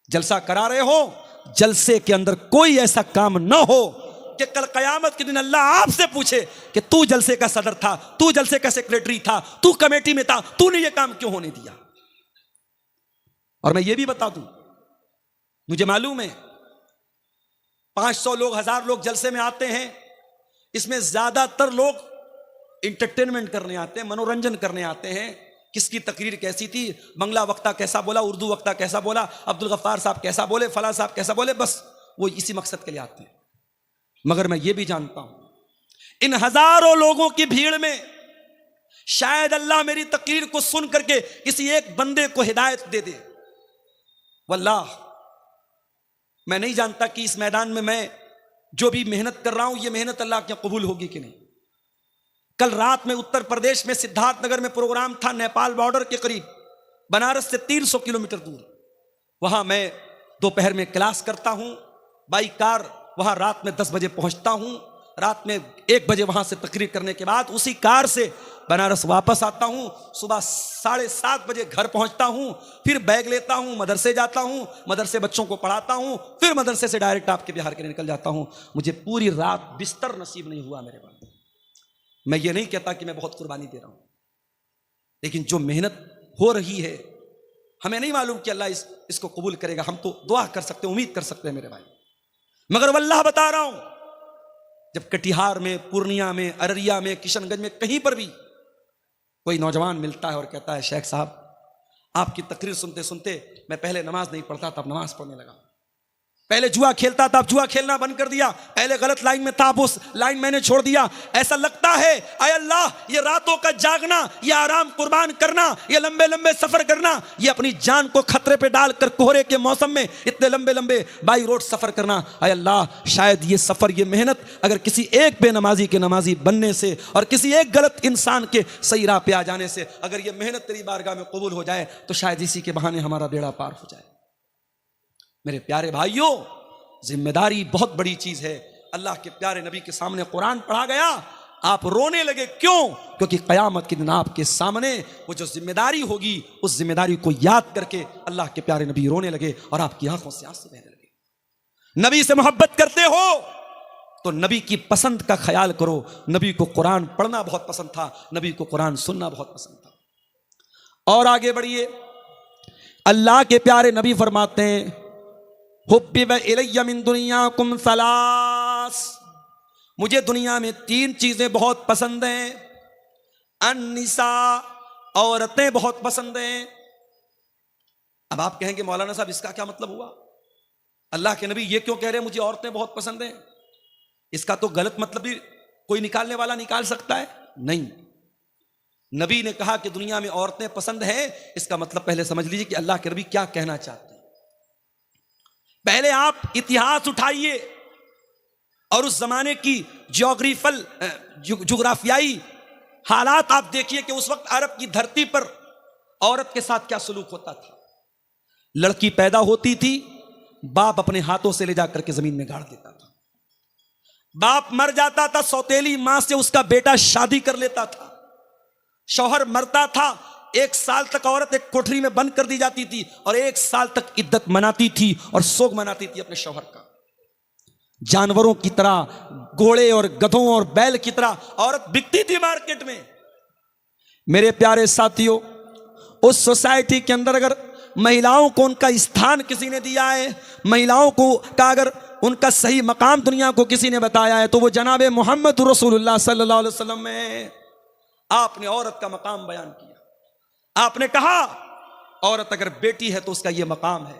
Speaker 1: जलसा करा रहे हो, जलसे के अंदर कोई ऐसा काम न हो कि कल कयामत के दिन अल्लाह आपसे पूछे कि तू जलसे का सदर था, तू जलसे का सेक्रेटरी था, तू कमेटी में था, तूने ये काम क्यों होने दिया। और मैं ये भी बता दूं, मुझे मालूम है 500 लोग 1000 लोग जलसे में आते हैं, इसमें ज्यादातर लोग इंटरटेनमेंट करने आते हैं, मनोरंजन करने आते हैं। किसकी तकरीर कैसी थी, बंगला वक्ता कैसा बोला, उर्दू वक्ता कैसा बोला, अब्दुल गफ्फार साहब कैसा बोले, फला साहब कैसा बोले, बस वो इसी मकसद के लिए आते हैं। मगर मैं ये भी जानता हूं इन हजारों लोगों की भीड़ में शायद अल्लाह मेरी तकरीर को सुन करके किसी एक बंदे को हिदायत दे दे। वल्लाह मैं नहीं जानता कि इस मैदान में मैं जो भी मेहनत कर रहा हूं, ये मेहनत अल्लाह के कबूल होगी कि नहीं। कल रात में उत्तर प्रदेश में सिद्धार्थनगर में प्रोग्राम था, नेपाल बॉर्डर के करीब, बनारस से 300 किलोमीटर दूर। वहां मैं दोपहर में क्लास करता हूं, बाई कार वहां रात में 10 बजे पहुंचता हूं, रात में 1 बजे वहां से तकरीर करने के बाद उसी कार से बनारस वापस आता हूं, सुबह 7:30 बजे घर पहुंचता हूं, फिर बैग लेता हूं, मदरसे जाता हूं, मदरसे बच्चों को पढ़ाता हूं, फिर मदरसे से डायरेक्ट आपके बिहार के लिए निकल जाता हूं। मुझे पूरी रात बिस्तर नसीब नहीं हुआ मेरे पास। मैं ये नहीं कहता कि मैं बहुत कुर्बानी दे रहा हूं, लेकिन जो मेहनत हो रही है हमें नहीं मालूम कि अल्लाह इसको कबूल करेगा। हम तो दुआ कर सकते हैं, उम्मीद कर सकते हैं मेरे भाई। मगर वल्लाह बता रहा हूं, जब कटिहार में, पूर्णिया में, अररिया में, किशनगंज में कहीं पर भी कोई नौजवान मिलता है और कहता है शेख साहब आपकी तकरीर सुनते सुनते मैं पहले नमाज नहीं पढ़ता था, अब नमाज पढ़ने लगा, पहले जुआ खेलता था, अब जुआ खेलना बंद कर दिया, पहले गलत लाइन में था, अब उस लाइन मैंने छोड़ दिया। ऐसा लगता है आय अल्लाह ये रातों का जागना, ये आराम कुर्बान करना, ये लंबे लंबे सफर करना, ये अपनी जान को खतरे पे डालकर कोहरे के मौसम में इतने लंबे लंबे बाई रोड सफर करना, आय अल्लाह शायद ये सफर, ये मेहनत अगर किसी एक बेनमाजी के नमाजी बनने से और किसी एक गलत इंसान के सही राह पे आ जाने से अगर ये मेहनत तेरी बारगाह में कबूल हो जाए तो शायद इसी के बहाने हमारा बेड़ा पार हो जाए। मेरे प्यारे भाइयों, जिम्मेदारी बहुत बड़ी चीज है। अल्लाह के प्यारे नबी के सामने कुरान पढ़ा गया, आप रोने लगे, क्यों? क्योंकि कयामत के दिन आपके सामने वो जो जिम्मेदारी होगी, उस जिम्मेदारी को याद करके अल्लाह के प्यारे नबी रोने लगे और आपकी आंखों से आंसू बहने लगे। नबी से मोहब्बत करते हो तो नबी की पसंद का ख्याल करो। नबी को कुरान पढ़ना बहुत पसंद था, नबी को कुरान सुनना बहुत पसंद था। और आगे बढ़िए, अल्लाह के प्यारे नबी फरमाते हैं हुब्बिब इलय्या मिन दुनियाकुम सलास, मुझे दुनिया में 3 चीजें बहुत पसंद हैं। अन्निसा, औरतें बहुत पसंद हैं। अब आप कहेंगे मौलाना साहब इसका क्या मतलब हुआ, अल्लाह के नबी ये क्यों कह रहे हैं मुझे औरतें बहुत पसंद हैं? इसका तो गलत मतलब भी कोई निकालने वाला निकाल सकता है। नहीं, नबी ने कहा कि दुनिया में औरतें पसंद हैं, इसका मतलब पहले समझ लीजिए कि अल्लाह के नबी क्या कहना चाहते हैं। पहले आप इतिहास उठाइए और उस जमाने की जुग्राफियाई हालात आप देखिए कि उस वक्त अरब की धरती पर औरत के साथ क्या सलूक होता था। लड़की पैदा होती थी, बाप अपने हाथों से ले जाकर के जमीन में गाड़ देता था। बाप मर जाता था, सौतेली मां से उसका बेटा शादी कर लेता था। शौहर मरता था, 1 साल तक औरत एक कोठरी में बंद कर दी जाती थी और 1 साल तक इद्दत मनाती थी और सोग मनाती थी अपने शौहर का। जानवरों की तरह, घोड़े और गधों और बैल की तरह औरत बिकती थी मार्केट में। मेरे प्यारे साथियों, उस सोसाइटी के अंदर अगर महिलाओं को उनका स्थान किसी ने दिया है, महिलाओं को का अगर उनका सही मकाम दुनिया को किसी ने बताया है, तो वो जनाबे मोहम्मद रसूलुल्लाह सल्लल्लाहु अलैहि वसल्लम में आपने औरत का मकाम बयान किया। आपने कहा औरत अगर बेटी है तो उसका यह मकाम है,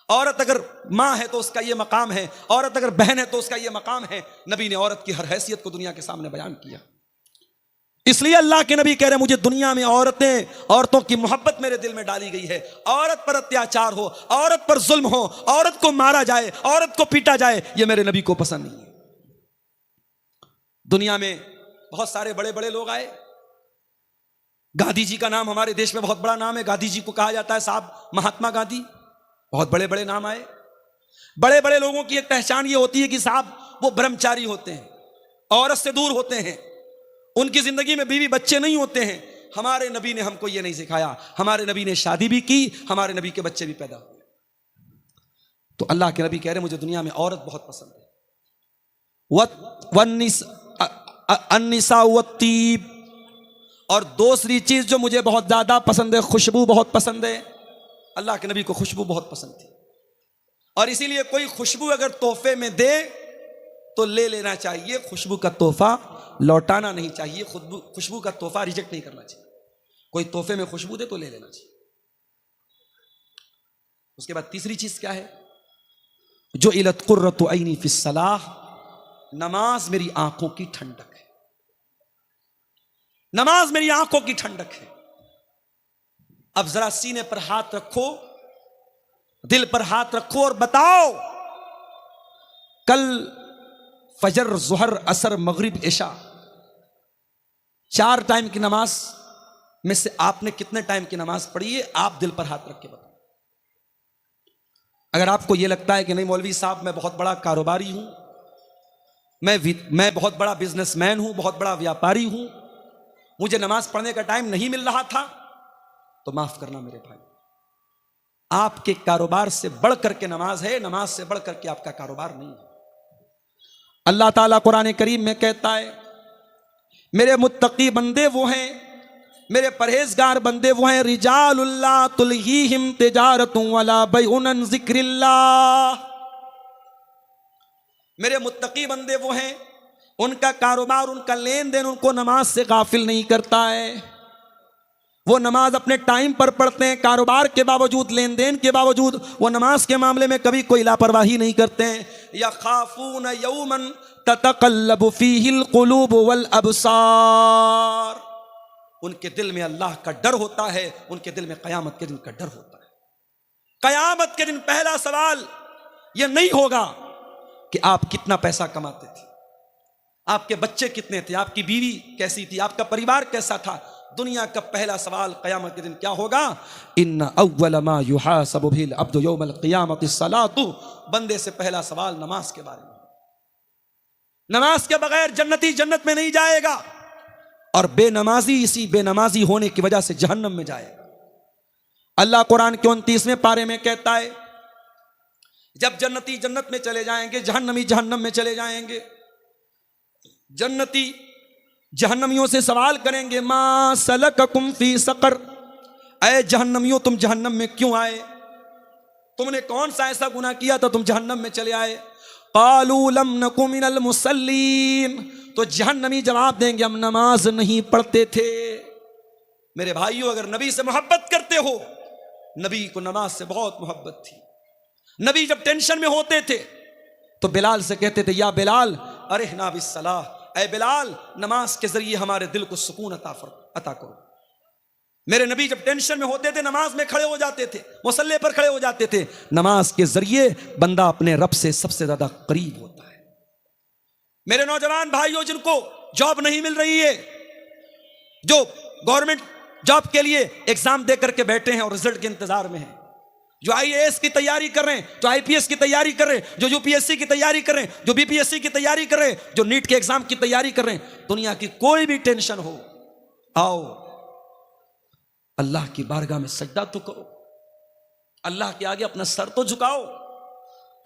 Speaker 1: औरत अगर मां है तो उसका यह मकाम है, औरत अगर बहन है तो उसका यह मकाम है। नबी ने औरत की हर हैसियत को दुनिया के सामने बयान किया। इसलिए अल्लाह के नबी कह रहे मुझे दुनिया में औरतों की मोहब्बत मेरे दिल में डाली गई है। औरत पर अत्याचार हो, औरत पर जुल्म हो, औरत को मारा जाए, औरत को पीटा जाए, यह मेरे नबी को पसंद नहीं है। दुनिया में बहुत सारे बड़े बड़े लोग आए। गांधी जी का नाम हमारे देश में बहुत बड़ा नाम है। गांधी जी को कहा जाता है साहब महात्मा गांधी। बहुत बड़े बड़े नाम आए। बड़े बड़े लोगों की एक पहचान ये होती है कि साहब वो ब्रह्मचारी होते हैं, औरत से दूर होते हैं, उनकी जिंदगी में बीवी बच्चे नहीं होते हैं। हमारे नबी ने हमको ये नहीं सिखाया। हमारे नबी ने शादी भी की, हमारे नबी के बच्चे भी पैदा हुए। तो अल्लाह के नबी कह रहे मुझे दुनिया में औरत बहुत पसंद है। अन्निसा वत्तीब, और दूसरी चीज जो मुझे बहुत ज्यादा पसंद है, खुशबू बहुत पसंद है। अल्लाह के नबी को खुशबू बहुत पसंद थी, और इसीलिए कोई खुशबू अगर तोहफे में दे तो ले लेना चाहिए। खुशबू का तोहफा लौटाना नहीं चाहिए। खुशबू का तोहफा रिजेक्ट नहीं करना चाहिए। कोई तोहफे में खुशबू दे तो ले लेना चाहिए। उसके बाद तीसरी चीज क्या है? जो इलत कुर्रतु ऐनी फिस्सलाह, नमाज मेरी आंखों की ठंडक है। नमाज मेरी आंखों की ठंडक है। अब जरा सीने पर हाथ रखो, दिल पर हाथ रखो और बताओ, कल फजर, जुहर, असर, मगरिब, इशा, 4 टाइम की नमाज में से आपने कितने टाइम की नमाज पढ़ी है? आप दिल पर हाथ रख के बताओ। अगर आपको यह लगता है कि नहीं मौलवी साहब मैं बहुत बड़ा कारोबारी हूं, मैं बहुत बड़ा बिजनेसमैन हूं, बहुत बड़ा व्यापारी हूं, मुझे नमाज पढ़ने का टाइम नहीं मिल रहा था, तो माफ करना मेरे भाई, आपके कारोबार से बढ़ करके नमाज है, नमाज से बढ़ करके आपका कारोबार नहीं है। अल्लाह ताला कुरान करीम में कहता है मेरे मुत्तकी बंदे वो हैं, मेरे परहेजगार बंदे वो हैं, रिजालुल्ला तुलहीहिम तिजारतुन वला बैउन अन जिक्रिल्लाह। मेरे मुत्तकी बंदे वो हैं, उनका कारोबार, उनका लेन देन उनको नमाज से गाफिल नहीं करता है। वो नमाज अपने टाइम पर पढ़ते हैं, कारोबार के बावजूद, लेन देन के बावजूद वो नमाज के मामले में कभी कोई लापरवाही नहीं करते हैं। यखाफून यौमन ततक़ल्लबु फीहिल क़ुलूब वल अबसार, उनके दिल में अल्लाह का डर होता है, उनके दिल में क़यामत के दिन का डर होता है। क़यामत के दिन पहला सवाल यह नहीं होगा कि आप कितना पैसा कमाते थे, आपके बच्चे कितने थे, आपकी बीवी कैसी थी, आपका परिवार कैसा था। दुनिया का पहला सवाल क़यामत के दिन क्या होगा? इन्ना अव्वल मा युहासबु बिल अब्दु यौमल क़ियामति सलातु, बंदे से पहला सवाल नमाज के बारे में। नमाज के बगैर जन्नती जन्नत में नहीं जाएगा, और बेनमाजी इसी बेनमाजी होने की वजह से जहन्नम में जाएगा। अल्लाह कुरान के 29वें पारे में कहता है जब जन्नती जन्नत में चले जाएंगे, जहन्नमी जहन्नम में चले जाएंगे, जन्नती जहन्नमियों से सवाल करेंगे मा सलककुम फी सकर, ऐ जहन्नमियों तुम जहन्नम में क्यों आए? तुमने कौन सा ऐसा गुनाह किया था तुम जहन्नम में चले आए? कालू लम नकु मिनल मुसल्लीन, तो जहन्नमी जवाब देंगे हम नमाज नहीं पढ़ते थे। मेरे भाइयों, अगर नबी से मोहब्बत करते हो, नबी को नमाज से बहुत मोहब्बत थी। नबी जब टेंशन में होते थे तो बिलाल से कहते थे या बिलाल अरिहना बिस्सलाह, ऐ बिलाल नमाज के जरिए हमारे दिल को सुकून अता करो। मेरे नबी जब टेंशन में होते थे नमाज में खड़े हो जाते थे, मुसल्ले पर खड़े हो जाते थे। नमाज के जरिए बंदा अपने रब से सबसे ज्यादा करीब होता है। मेरे नौजवान भाइयों, जिनको जॉब नहीं मिल रही है, जो गवर्नमेंट जॉब के लिए एग्जाम दे करके बैठे हैं और रिजल्ट के इंतजार में हैं, जो IAS की तैयारी कर रहे हैं, जो IPS की तैयारी कर रहे हैं, जो UPSC की तैयारी कर रहे हैं, जो BPSC की तैयारी कर रहे हैं, जो नीट के एग्जाम की तैयारी कर रहे हैं, दुनिया की कोई भी टेंशन हो, आओ अल्लाह की बारगाह में सजदा तो करो, अल्लाह के आगे अपना सर तो झुकाओ,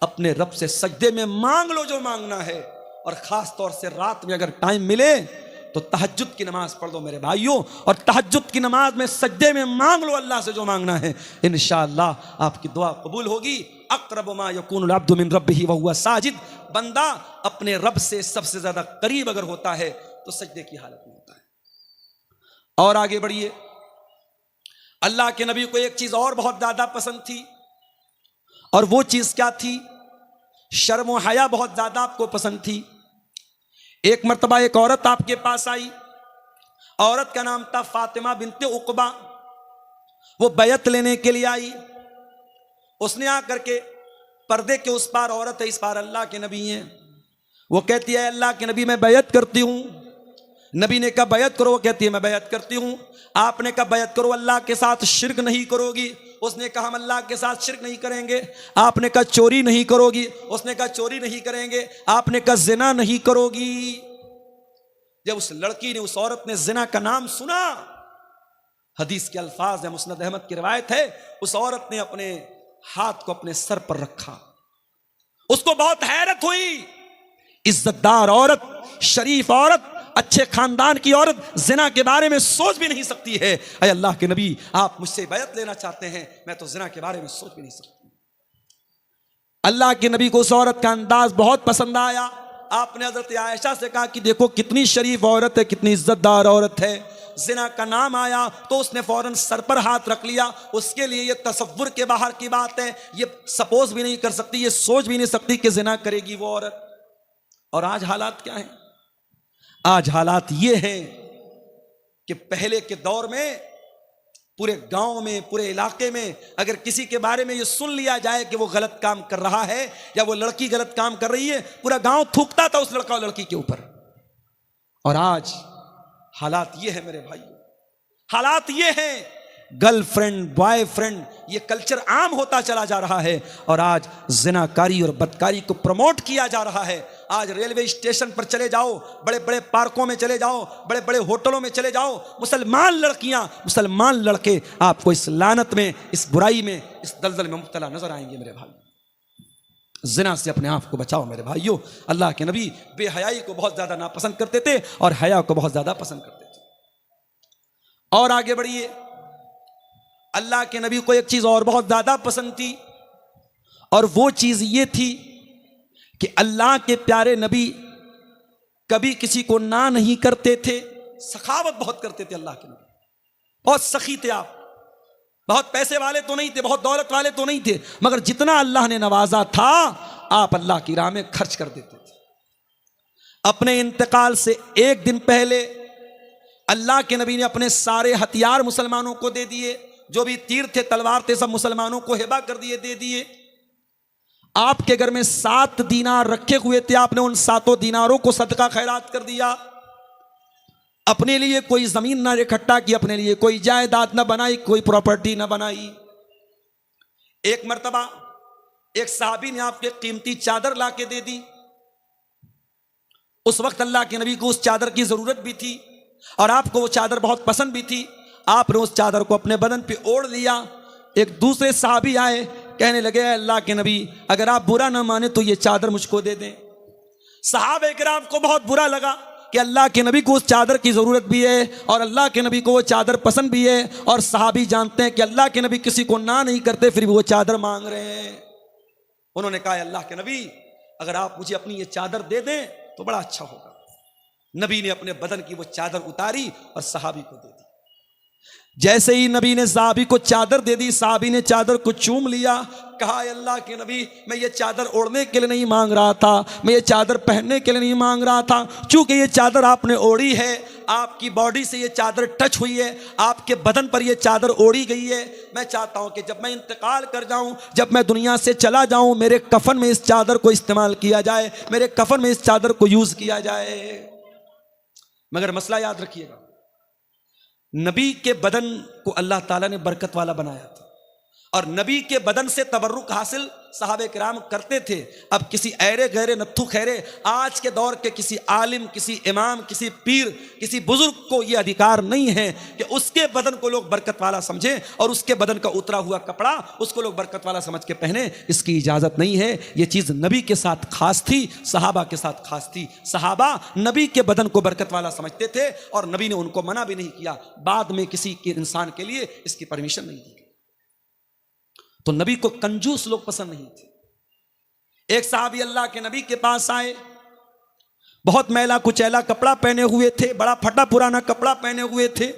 Speaker 1: अपने रब से सजदे में मांग लो जो मांगना है। और खास तौर से रात में अगर टाइम मिले तो तहज्जुद की नमाज पढ़ लो मेरे भाइयों, और तहज्जुद की नमाज में सजदे में मांग लो अल्लाह से जो मांगना है। इंशाअल्लाह आपकी दुआ कबूल होगी। अक़रब मा यकूनुल अब्दु मिन रब्बिही व हुवा साजिद, बंदा अपने रब से सबसे ज्यादा करीब अगर होता है तो सजदे की हालत में होता है। और आगे बढ़िए, अल्लाह के नबी को एक चीज और बहुत ज्यादा पसंद थी, और वो चीज क्या थी? शर्म व हया बहुत ज्यादा आपको पसंद थी। एक मर्तबा एक औरत आपके पास आई औरत का नाम था फातिमा बिनते उकबा। वो बैत लेने के लिए आई। उसने आकर के, पर्दे के उस पार औरत है, इस पार अल्लाह के नबी हैं। वो कहती है अल्लाह के नबी मैं बैत करती हूं। नबी ने कहा बैत करो। वो कहती है मैं बैत करती हूं। आपने कहा बैत करो, अल्लाह के साथ शिर्क नहीं करोगी। उसने कहा हम अल्लाह के साथ शिर्क नहीं करेंगे। आपने कहा चोरी नहीं करोगी। उसने कहा चोरी नहीं करेंगे। आपने कहा जिना नहीं करोगी। जब उस लड़की ने, उस औरत ने जिना का नाम सुना, हदीस के अल्फाज है, मुस्नद अहमद की रिवायत है, उस औरत ने अपने हाथ को अपने सर पर रखा। उसको बहुत हैरत हुई। इज्जतदार औरत, शरीफ औरत, अच्छे खानदान की औरत जिना के बारे में सोच भी नहीं सकती है। अय अल्लाह के नबी, आप मुझसे बैत लेना चाहते हैं, मैं तो जिना के बारे में सोच भी नहीं सकती। अल्लाह के नबी को उस औरत का अंदाज बहुत पसंद आया। आपने हजरत आयशा से कहा कि देखो कितनी शरीफ औरत है, कितनी इज्जतदार औरत है। जिना का नाम आया तो उसने फौरन सर पर हाथ रख लिया। उसके लिए ये तसव्वुर के बाहर की बात है, ये सपोज भी नहीं कर सकती, ये सोच भी नहीं सकती कि जिना करेगी वो औरत। और आज हालात क्या हैं? आज हालात ये हैं कि पहले के दौर में पूरे गांव में, पूरे इलाके में अगर किसी के बारे में ये सुन लिया जाए कि वो गलत काम कर रहा है या वो लड़की गलत काम कर रही है, पूरा गांव थूकता था उस लड़का और लड़की के ऊपर। और आज हालात ये है मेरे भाई, हालात ये हैं, गर्लफ्रेंड बॉयफ्रेंड ये कल्चर आम होता चला जा रहा है। और आज जिनाकारी और बदकारी को प्रमोट किया जा रहा है। आज रेलवे स्टेशन पर चले जाओ, बड़े बड़े पार्कों में चले जाओ, बड़े बड़े होटलों में चले जाओ, मुसलमान लड़कियां, मुसलमान लड़के आपको इस लानत में, इस बुराई में, इस दलदल में मुब्तला नजर आएंगे मेरे भाई। जिना से अपने आप को बचाओ मेरे भाइयों। अल्लाह के नबी बेहयाई को बहुत ज्यादा नापसंद करते थे और हया को बहुत ज्यादा पसंद करते थे। और आगे बढ़िए, अल्लाह के नबी को एक चीज और बहुत ज्यादा पसंद थी, और वो चीज ये थी कि अल्लाह के प्यारे नबी कभी किसी को ना नहीं करते थे। सखावत बहुत करते थे अल्लाह के नबी, बहुत सखी थे आप। बहुत पैसे वाले तो नहीं थे, बहुत दौलत वाले तो नहीं थे, मगर जितना अल्लाह ने नवाजा था आप अल्लाह की राह में खर्च कर देते थे। अपने इंतकाल से एक दिन पहले अल्लाह के नबी ने अपने सारे हथियार मुसलमानों को दे दिए। जो भी तीर थे, तलवार थे, सब मुसलमानों को हिबा कर दिए, दे दिए। आपके घर में 7 दीनार रखे हुए थे, आपने उन 7 दीनारों को सदका खैरात कर दिया। अपने लिए कोई जमीन ना इकट्ठा की, अपने लिए कोई जायदाद ना बनाई, कोई प्रॉपर्टी ना बनाई। एक मर्तबा एक साहबी ने आपके कीमती चादर लाके दे दी। उस वक्त अल्लाह के नबी को उस चादर की जरूरत भी थी और आपको वो चादर बहुत पसंद भी थी। आपने उस चादर को अपने बदन पे ओढ़ लिया। एक दूसरे साहबी आए, कहने लगे अल्लाह के नबी अगर आप बुरा ना माने तो ये चादर मुझको दे दें। सहाबा इकराम को बहुत बुरा लगा कि अल्लाह के नबी को उस चादर की ज़रूरत भी है और अल्लाह के नबी को वो चादर पसंद भी है, और सहाबी जानते हैं कि अल्लाह के नबी किसी को ना नहीं करते, फिर भी वो चादर मांग रहे हैं। उन्होंने कहा अल्लाह के नबी अगर आप मुझे अपनी ये चादर दे दें तो बड़ा अच्छा होगा। नबी ने अपने बदन की वो चादर उतारी और सहाबी को दे दी। जैसे ही नबी ने साहबी को चादर दे दी, साहबी ने चादर को चूम लिया। कहा अल्लाह के नबी मैं ये चादर ओढ़ने के लिए नहीं मांग रहा था, मैं ये चादर पहनने के लिए नहीं मांग रहा था। चूंकि ये चादर आपने ओढ़ी है, आपकी बॉडी से ये चादर टच हुई है, आपके बदन पर ये चादर ओढ़ी गई है, मैं चाहता हूं कि जब मैं इंतकाल कर जाऊं, जब मैं दुनिया से चला जाऊं, मेरे कफन में इस चादर को इस्तेमाल किया जाए, मेरे कफन में इस चादर को यूज किया जाए। मगर मसला याद रखिएगा, नबी के बदन को अल्लाह ताला ने बरकत वाला बनाया था और नबी के बदन से तबर्रुक हासिल सहाबे किराम करते थे। अब किसी ऐरे गहरे नत्थु खैरे आज के दौर के किसी आलिम, किसी इमाम, किसी पीर, किसी बुजुर्ग को यह अधिकार नहीं है कि उसके बदन को लोग बरकत वाला समझें और उसके बदन का उतरा हुआ कपड़ा उसको लोग बरकत वाला समझ के पहने। इसकी इजाजत नहीं है। यह चीज नबी के साथ खास थी, सहाबा के साथ खास थी। सहाबा नबी के बदन को बरकत वाला समझते थे और नबी ने उनको मना भी नहीं किया। बाद में किसी के इंसान के लिए इसकी परमिशन नहीं दी। तो नबी को कंजूस लोग पसंद नहीं थे। एक साहबी अल्लाह के नबी के पास आए, बहुत मैला कुचैला कपड़ा पहने हुए थे, बड़ा फटा पुराना कपड़ा पहने हुए थे।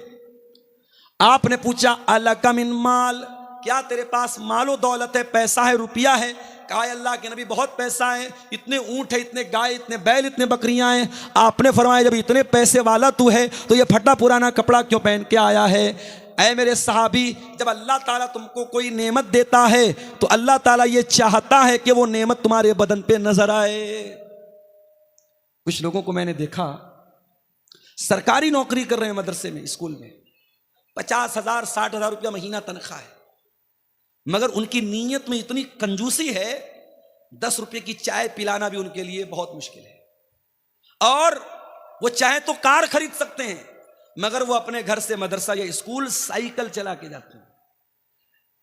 Speaker 1: आपने पूछा अलका मिन माल, क्या तेरे पास मालो दौलत है, पैसा है, रुपया है? कहा अल्लाह के नबी बहुत पैसा है, इतने ऊंट है, इतने गाय, इतने बैल, इतने बकरियां हैं। आपने फरमाया जब इतने पैसे वाला तू है तो ये फटा पुराना कपड़ा क्यों पहन के आया है? ऐ मेरे सहाबी, जब अल्लाह ताला तुमको कोई नेमत देता है तो अल्लाह ताला ये चाहता है कि वो नेमत तुम्हारे बदन पे नजर आए। कुछ लोगों को मैंने देखा सरकारी नौकरी कर रहे हैं, मदरसे में, स्कूल में, 50,000 60,000 रुपया महीना तनख्वाह है, मगर उनकी नीयत में इतनी कंजूसी है 10 रुपये की चाय पिलाना भी उनके लिए बहुत मुश्किल है। और वो चाहे तो कार खरीद सकते हैं, मगर वो अपने घर से मदरसा या स्कूल साइकिल चला के जाते हैं।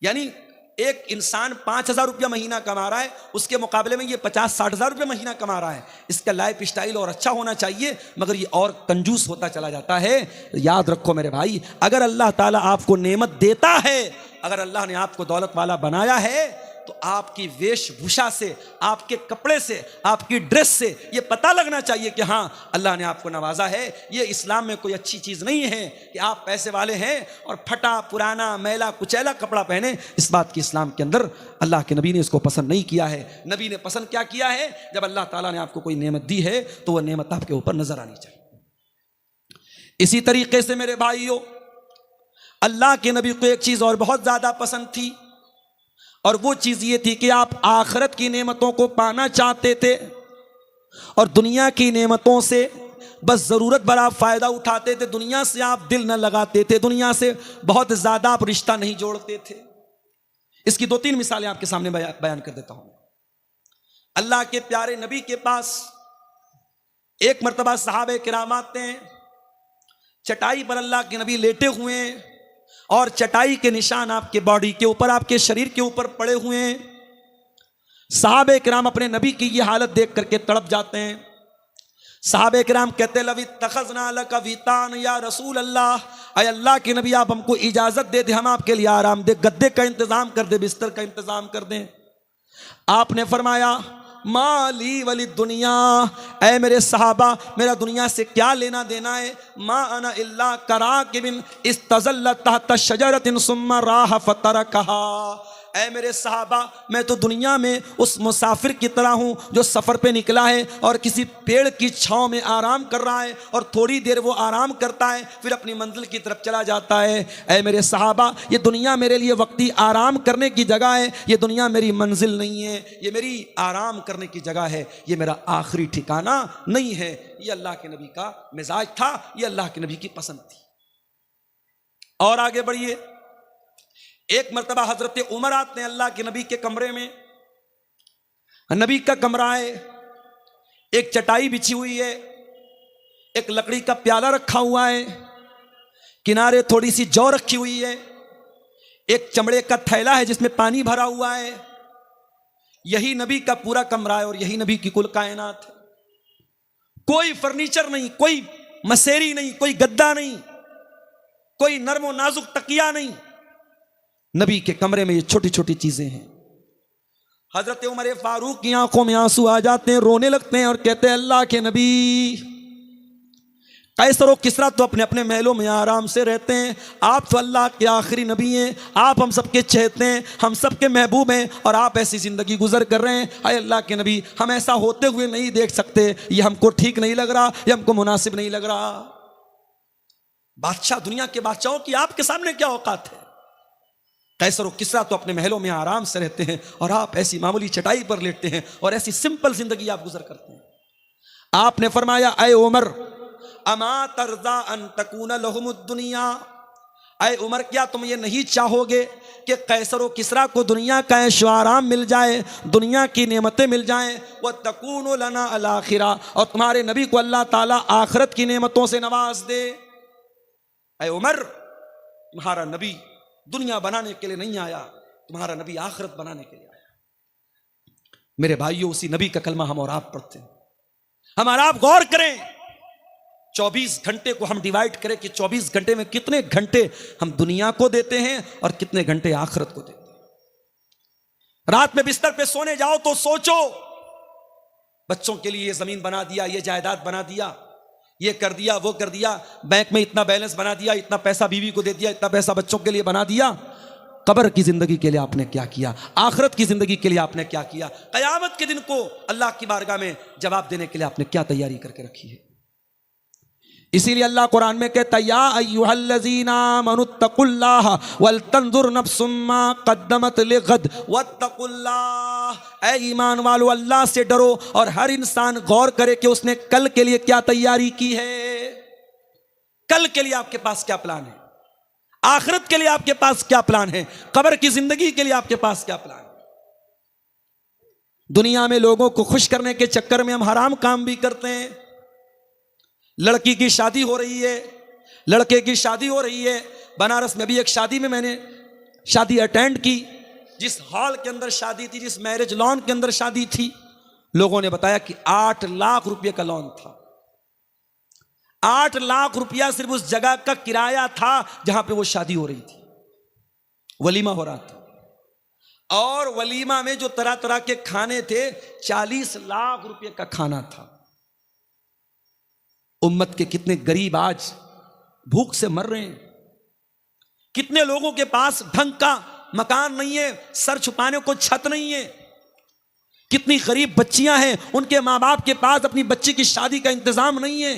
Speaker 1: यानी एक इंसान 5,000 रुपया महीना कमा रहा है, उसके मुकाबले में ये 50-60,000 रुपया महीना कमा रहा है। इसका लाइफ स्टाइल और अच्छा होना चाहिए, मगर ये और कंजूस होता चला जाता है। याद रखो मेरे भाई, अगर अल्लाह ताला आपको नेमत देता है, अगर अल्लाह ने आपको दौलत वाला बनाया है, तो आपकी वेशभूषा से, आपके कपड़े से, आपकी ड्रेस से ये पता लगना चाहिए कि हाँ अल्लाह ने आपको नवाजा है। ये इस्लाम में कोई अच्छी चीज़ नहीं है कि आप पैसे वाले हैं और फटा पुराना मैला कुचैला कपड़ा पहने। इस बात की इस्लाम के अंदर अल्लाह के नबी ने इसको पसंद नहीं किया है। नबी ने पसंद क्या किया है? जब अल्लाह ताला ने आपको कोई नेमत दी है तो वह नेमत आपके ऊपर नजर आनी चाहिए। इसी तरीके से मेरे भाइयों, अल्लाह के नबी को एक चीज़ और बहुत ज़्यादा पसंद थी, और वो चीज़ ये थी कि आप आखिरत की नेमतों को पाना चाहते थे और दुनिया की नेमतों से बस ज़रूरत भर आप फ़ायदा उठाते थे। दुनिया से आप दिल न लगाते थे, दुनिया से बहुत ज़्यादा आप रिश्ता नहीं जोड़ते थे। इसकी 2-3 मिसालें आपके सामने बयान कर देता हूँ। अल्लाह के प्यारे नबी के पास एक मरतबा सहाबे किराम आते हैं, चटाई पर अल्लाह के नबी लेटे हुए हैं और चटाई के निशान आपके बॉडी के ऊपर, आपके शरीर के ऊपर पड़े हुए हैं। सहाबे किराम अपने नबी की ये हालत देख करके तड़प जाते हैं। सहाबे किराम कहते लवी तखज़ना लका वीतान या रसूल अल्लाह, अय अल्लाह के नबी आप हमको इजाजत दे दे, हम आपके लिए आराम दे, गद्दे का इंतजाम कर दे, बिस्तर का इंतजाम कर दें। आपने फरमाया माली वली दुनिया, ऐ मेरे सहाबा मेरा दुनिया से क्या लेना देना है? मा अना इल्ला कराकिबिन इस्तज़ल्ला तहत शजरतिन सुम्मा राह फतरकहा, ऐ मेरे सहाबा मैं तो दुनिया में उस मुसाफिर की तरह हूँ जो सफ़र पे निकला है और किसी पेड़ की छाँव में आराम कर रहा है और थोड़ी देर वो आराम करता है फिर अपनी मंजिल की तरफ चला जाता है। ऐ मेरे सहाबा ये दुनिया मेरे लिए वक्ती आराम करने की जगह है, ये दुनिया मेरी मंजिल नहीं है, ये मेरी आराम करने की जगह है, ये मेरा आखिरी ठिकाना नहीं है। ये अल्लाह के नबी का मिजाज था, ये अल्लाह के नबी की पसंद थी। और आगे बढ़िए, एक मरतबा हजरत उमर आते हैं अल्लाह के नबी के कमरे में। नबी का कमरा है, एक चटाई बिछी हुई है, एक लकड़ी का प्याला रखा हुआ है, किनारे थोड़ी सी जौ रखी हुई है, एक चमड़े का थैला है जिसमें पानी भरा हुआ है। यही नबी का पूरा कमरा है और यही नबी की कुल कायनात है। कोई फर्नीचर नहीं, कोई मसेरी नहीं, कोई गद्दा नहीं, कोई नर्म और नाजुक तकिया नहीं। नबी के कमरे में ये छोटी छोटी चीजें हैं। हजरत उमर फारूक की आंखों में आंसू आ जाते हैं, रोने लगते हैं और कहते हैं अल्लाह के नबी, कैसर और किसरा तो अपने अपने महलों में आराम से रहते हैं, आप तो अल्लाह के आखिरी नबी हैं, आप हम सबके चहेते हैं, हम सबके महबूब हैं और आप ऐसी ज़िंदगी गुजर कर रहे हैं। अय अल्लाह के नबी हम ऐसा होते हुए नहीं देख सकते, ये हमको ठीक नहीं लग रहा, ये हमको मुनासिब नहीं लग रहा। बादशाह, दुनिया के बादशाहों की आपके सामने क्या औकात है? कैसर और किसरा तो अपने महलों में आराम से रहते हैं और आप ऐसी मामूली चटाई पर लेटते हैं और ऐसी सिंपल जिंदगी आप गुजर करते हैं। आपने फरमाया ऐ उमर अमा तरजा अन तकूना लहुमुद दुनिया, ऐ उमर क्या तुम ये नहीं चाहोगे कि कैसर और किसरा को दुनिया का ऐशो आराम मिल जाए, दुनिया की नेमतें मिल जाएं, व तकूनु लना अल आखिरा, और तुम्हारे नबी को अल्लाह ताला आखिरत की नेमतों से नवाज दे। ऐ उमर तुम्हारा नबी दुनिया बनाने के लिए नहीं आया, तुम्हारा नबी आखिरत बनाने के लिए आया। मेरे भाइयों, उसी नबी का कलमा हम और आप पढ़ते हैं। हम और आप गौर करें, 24 घंटे को हम डिवाइड करें कि 24 घंटे में कितने घंटे हम दुनिया को देते हैं और कितने घंटे आखिरत को देते हैं। रात में बिस्तर पे सोने जाओ तो सोचो, बच्चों के लिए ये जमीन बना दिया, ये जायदाद बना दिया, ये कर दिया, वो कर दिया, बैंक में इतना बैलेंस बना दिया, इतना पैसा बीवी को दे दिया, इतना पैसा बच्चों के लिए बना दिया। कब्र की जिंदगी के लिए आपने क्या किया, आखिरत की जिंदगी के लिए आपने क्या किया, कयामत के दिन को अल्लाह की बारगाह में जवाब देने के लिए आपने क्या तैयारी करके रखी है। इसीलिए अल्लाह कुरान में कहता है, या अय्युहल्लज़ीना आमनुत्तकुल्लाह वलतंजुर नफ्सुम मा क़द्दमत लिग़द वत्तकुल्लाह। ऐ ईमान वालो, अल्लाह से डरो और हर इंसान गौर करे कि उसने कल के लिए क्या तैयारी की है। कल के लिए आपके पास क्या प्लान है, आखिरत के लिए आपके पास क्या प्लान है, कब्र की जिंदगी के लिए आपके पास क्या प्लान है। दुनिया में लोगों को खुश करने के चक्कर में हम हराम काम भी करते हैं। लड़की की शादी हो रही है, लड़के की शादी हो रही है। बनारस में भी एक शादी में मैंने शादी अटेंड की। जिस हॉल के अंदर शादी थी, जिस मैरिज लॉन के अंदर शादी थी, लोगों ने बताया कि 8 लाख रुपए का लॉन था। 8 लाख रुपया सिर्फ उस जगह का किराया था जहां पे वो शादी हो रही थी, वलीमा हो रहा था। और वलीमा में जो तरह तरह के खाने थे, 40 लाख रुपए का खाना था। उम्मत के कितने गरीब आज भूख से मर रहे हैं। कितने लोगों के पास ढंग का मकान नहीं है, सर छुपाने को छत नहीं है। कितनी गरीब बच्चियां हैं, उनके मां बाप के पास अपनी बच्ची की शादी का इंतजाम नहीं है।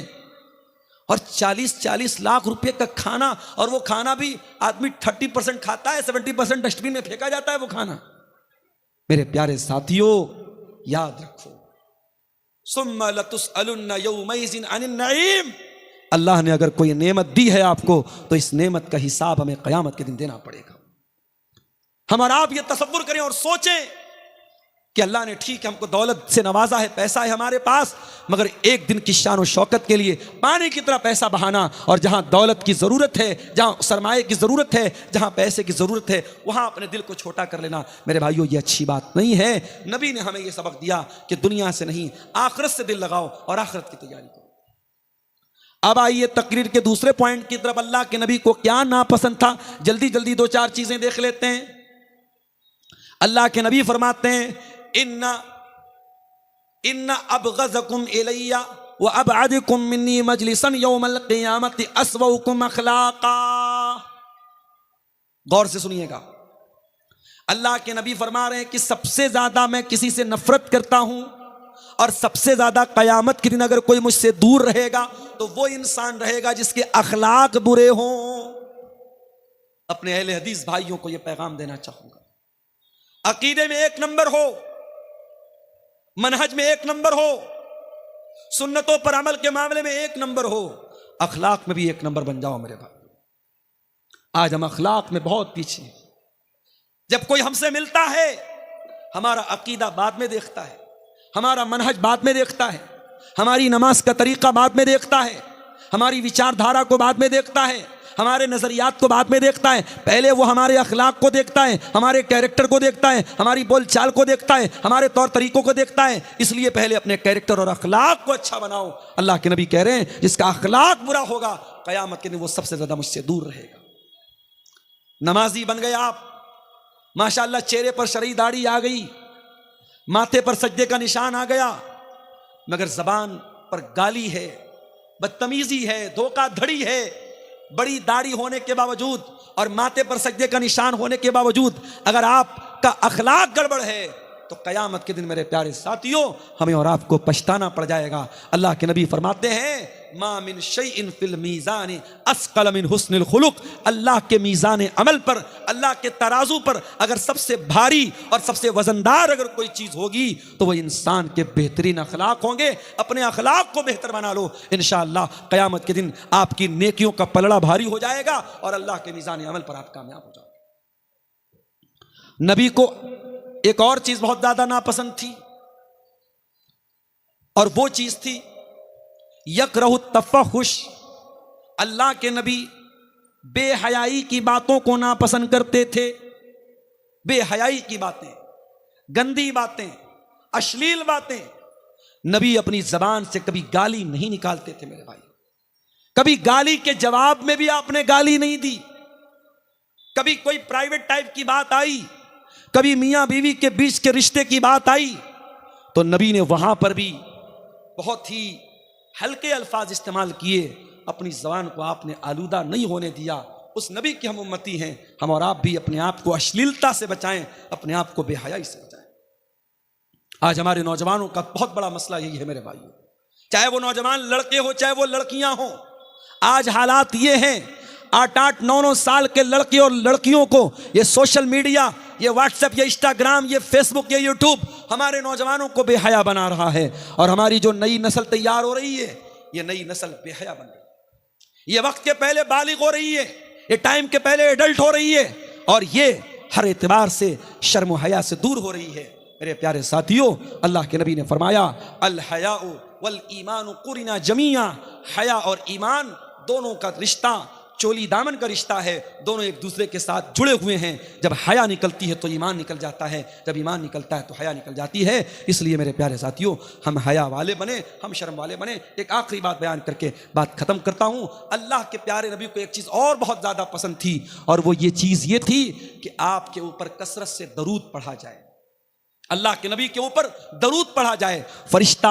Speaker 1: और 40-40 लाख रुपए का खाना, और वो खाना भी आदमी 30% खाता है, 70% डस्टबिन में फेंका जाता है वो खाना। मेरे प्यारे साथियों, याद रखो, सुम्मा लतुसअलुन्ना यौमइज़िन अनिन नईम। अल्लाह ने अगर कोई नेमत दी है आपको, तो इस नेमत का हिसाब हमें क़यामत के दिन देना पड़ेगा। हम और आप ये तसव्वुर करें और सोचें कि अल्लाह ने ठीक है हमको दौलत से नवाजा है, पैसा है हमारे पास, मगर एक दिन की शान और शौकत के लिए पानी की तरह पैसा बहाना, और जहां दौलत की ज़रूरत है, जहां सरमाए की ज़रूरत है, जहां पैसे की ज़रूरत है, वहां अपने दिल को छोटा कर लेना, मेरे भाइयों, ये अच्छी बात नहीं है। नबी ने हमें यह सबक दिया कि दुनिया से नहीं, आखिरत से दिल लगाओ और आखिरत की तैयारी करो। अब आइए तकरीर के दूसरे पॉइंट की तरफ। अल्लाह के नबी को क्या नापसंद था, जल्दी जल्दी 2-4 चीजें देख लेते हैं। अल्लाह के नबी फरमाते हैं, इन्ना अबग़ज़कुम इलैया व अबअदकुम मिन्नी मजलिसन यौमल क़ियामति अस्वउकुम अख़लाक़ा। गौर से सुनिएगा, अल्लाह के नबी फरमा रहे हैं कि सबसे ज्यादा मैं किसी से नफरत करता हूं, और सबसे ज्यादा क़यामत के दिन अगर कोई मुझसे दूर रहेगा तो वो इंसान रहेगा जिसके अखलाक बुरे हों। अपने अहले हदीस भाइयों को यह पैगाम देना चाहूंगा, अकीदे में 1 नंबर हो, मनहज में 1 नंबर हो, सुन्नतों पर अमल के मामले में 1 नंबर हो, अखलाक में भी 1 नंबर बन जाओ मेरे भाई। आज हम अखलाक में बहुत पीछे हैं। जब कोई हमसे मिलता है, हमारा अकीदा बाद में देखता है, हमारा मनहज बाद में देखता है, हमारी नमाज का तरीका बाद में देखता है, हमारी विचारधारा को बाद में देखता है, हमारे नजरियात को बाद में देखता है। पहले वो हमारे अखलाक को देखता है, हमारे कैरेक्टर को देखता है, हमारी बोलचाल को देखता है, हमारे तौर तरीकों को देखता है। इसलिए पहले अपने कैरेक्टर और अखलाक को अच्छा बनाओ। अल्लाह के नबी कह रहे हैं, जिसका अखलाक बुरा होगा, क़यामत के दिन वो सबसे ज्यादा मुझसे दूर रहेगा। नमाजी बन गए आप, माशाअल्लाह, चेहरे पर शरई दाढ़ी आ गई, माथे पर सजदे का निशान आ गया, मगर जबान पर गाली है, बदतमीजी है, धोखाधड़ी है। बड़ी दाढ़ी होने के बावजूद और माथे पर सजदे का निशान होने के बावजूद अगर आपका अखलाक गड़बड़ है, तो क़यामत के दिन मेरे प्यारे साथियों, हमें और आपको पछताना पड़ जाएगा। अल्लाह के नबी फरमाते हैं, मा मिन शैइन फिल मीज़ान अस्क़ल मिन हुस्निल खुलुक़। अल्लाह के मीज़ान अमल पर, अल्लाह के तराजू पर अगर सबसे भारी और सबसे वजनदार अगर कोई चीज़ होगी, तो वह इंसान के बेहतरीन अखलाक होंगे। अपने अखलाक को बेहतर बना लो, इंशाअल्लाह क़यामत के दिन आपकी नेकियों का पलड़ा भारी हो जाएगा और अल्लाह के मीज़ान अमल पर आप कामयाब हो जाओगे। नबी को एक और चीज बहुत ज्यादा नापसंद थी, और वो चीज थी यकरहु तफ़हुश। अल्लाह के नबी बेहयाई की बातों को नापसंद करते थे। बेहयाई की बातें, गंदी बातें, अश्लील बातें। नबी अपनी जबान से कभी गाली नहीं निकालते थे मेरे भाई। कभी गाली के जवाब में भी आपने गाली नहीं दी। कभी कोई प्राइवेट टाइप की बात आई, कभी मियां बीवी के बीच के रिश्ते की बात आई, तो नबी ने वहां पर भी बहुत ही हल्के अल्फाज इस्तेमाल किए। अपनी ज़बान को आपने आलूदा नहीं होने दिया। उस नबी की हम उम्मती हैं। हम और आप भी अपने आप को अश्लीलता से बचाएं, अपने आप को बेहयाई से बचाएं। आज हमारे नौजवानों का बहुत बड़ा मसला यही है मेरे भाइयों, चाहे वो नौजवान लड़के हो चाहे वो लड़कियां हो। आज हालात ये हैं, 8-8, 9-9 साल के लड़के और लड़कियों को ये सोशल मीडिया, ये व्हाट्सएप, ये इंस्टाग्राम, ये फेसबुक, ये यूट्यूब हमारे नौजवानों को बेहया बना रहा है। और हमारी जो नई नस्ल तैयार हो रही है, ये नई नस्ल बेहया बन रही है। ये वक्त के पहले बालिग हो रही है, ये टाइम के पहले एडल्ट हो रही है, और ये हर एतबार से शर्म हया से दूर हो रही है। मेरे प्यारे साथियों, अल्लाह के नबी ने फरमाया, अल हयाउ वल ईमान कुरिना जमिया। हया और ईमान दोनों का रिश्ता चोली दामन का रिश्ता है, दोनों एक दूसरे के साथ जुड़े हुए हैं। जब हया निकलती है तो ईमान निकल जाता है, जब ईमान निकलता है तो हया निकल जाती है। इसलिए मेरे प्यारे साथियों, हम हया वाले बने, हम शर्म वाले बने। एक आखिरी बात बयान करके बात खत्म करता हूं। अल्लाह के प्यारे नबी को एक चीज़ और बहुत ज़्यादा पसंद थी, और वो ये चीज़ ये थी कि आपके ऊपर कसरत से दरूद पढ़ा जाए, अल्लाह के नबी के ऊपर दरूद पढ़ा जाए। फरिश्ता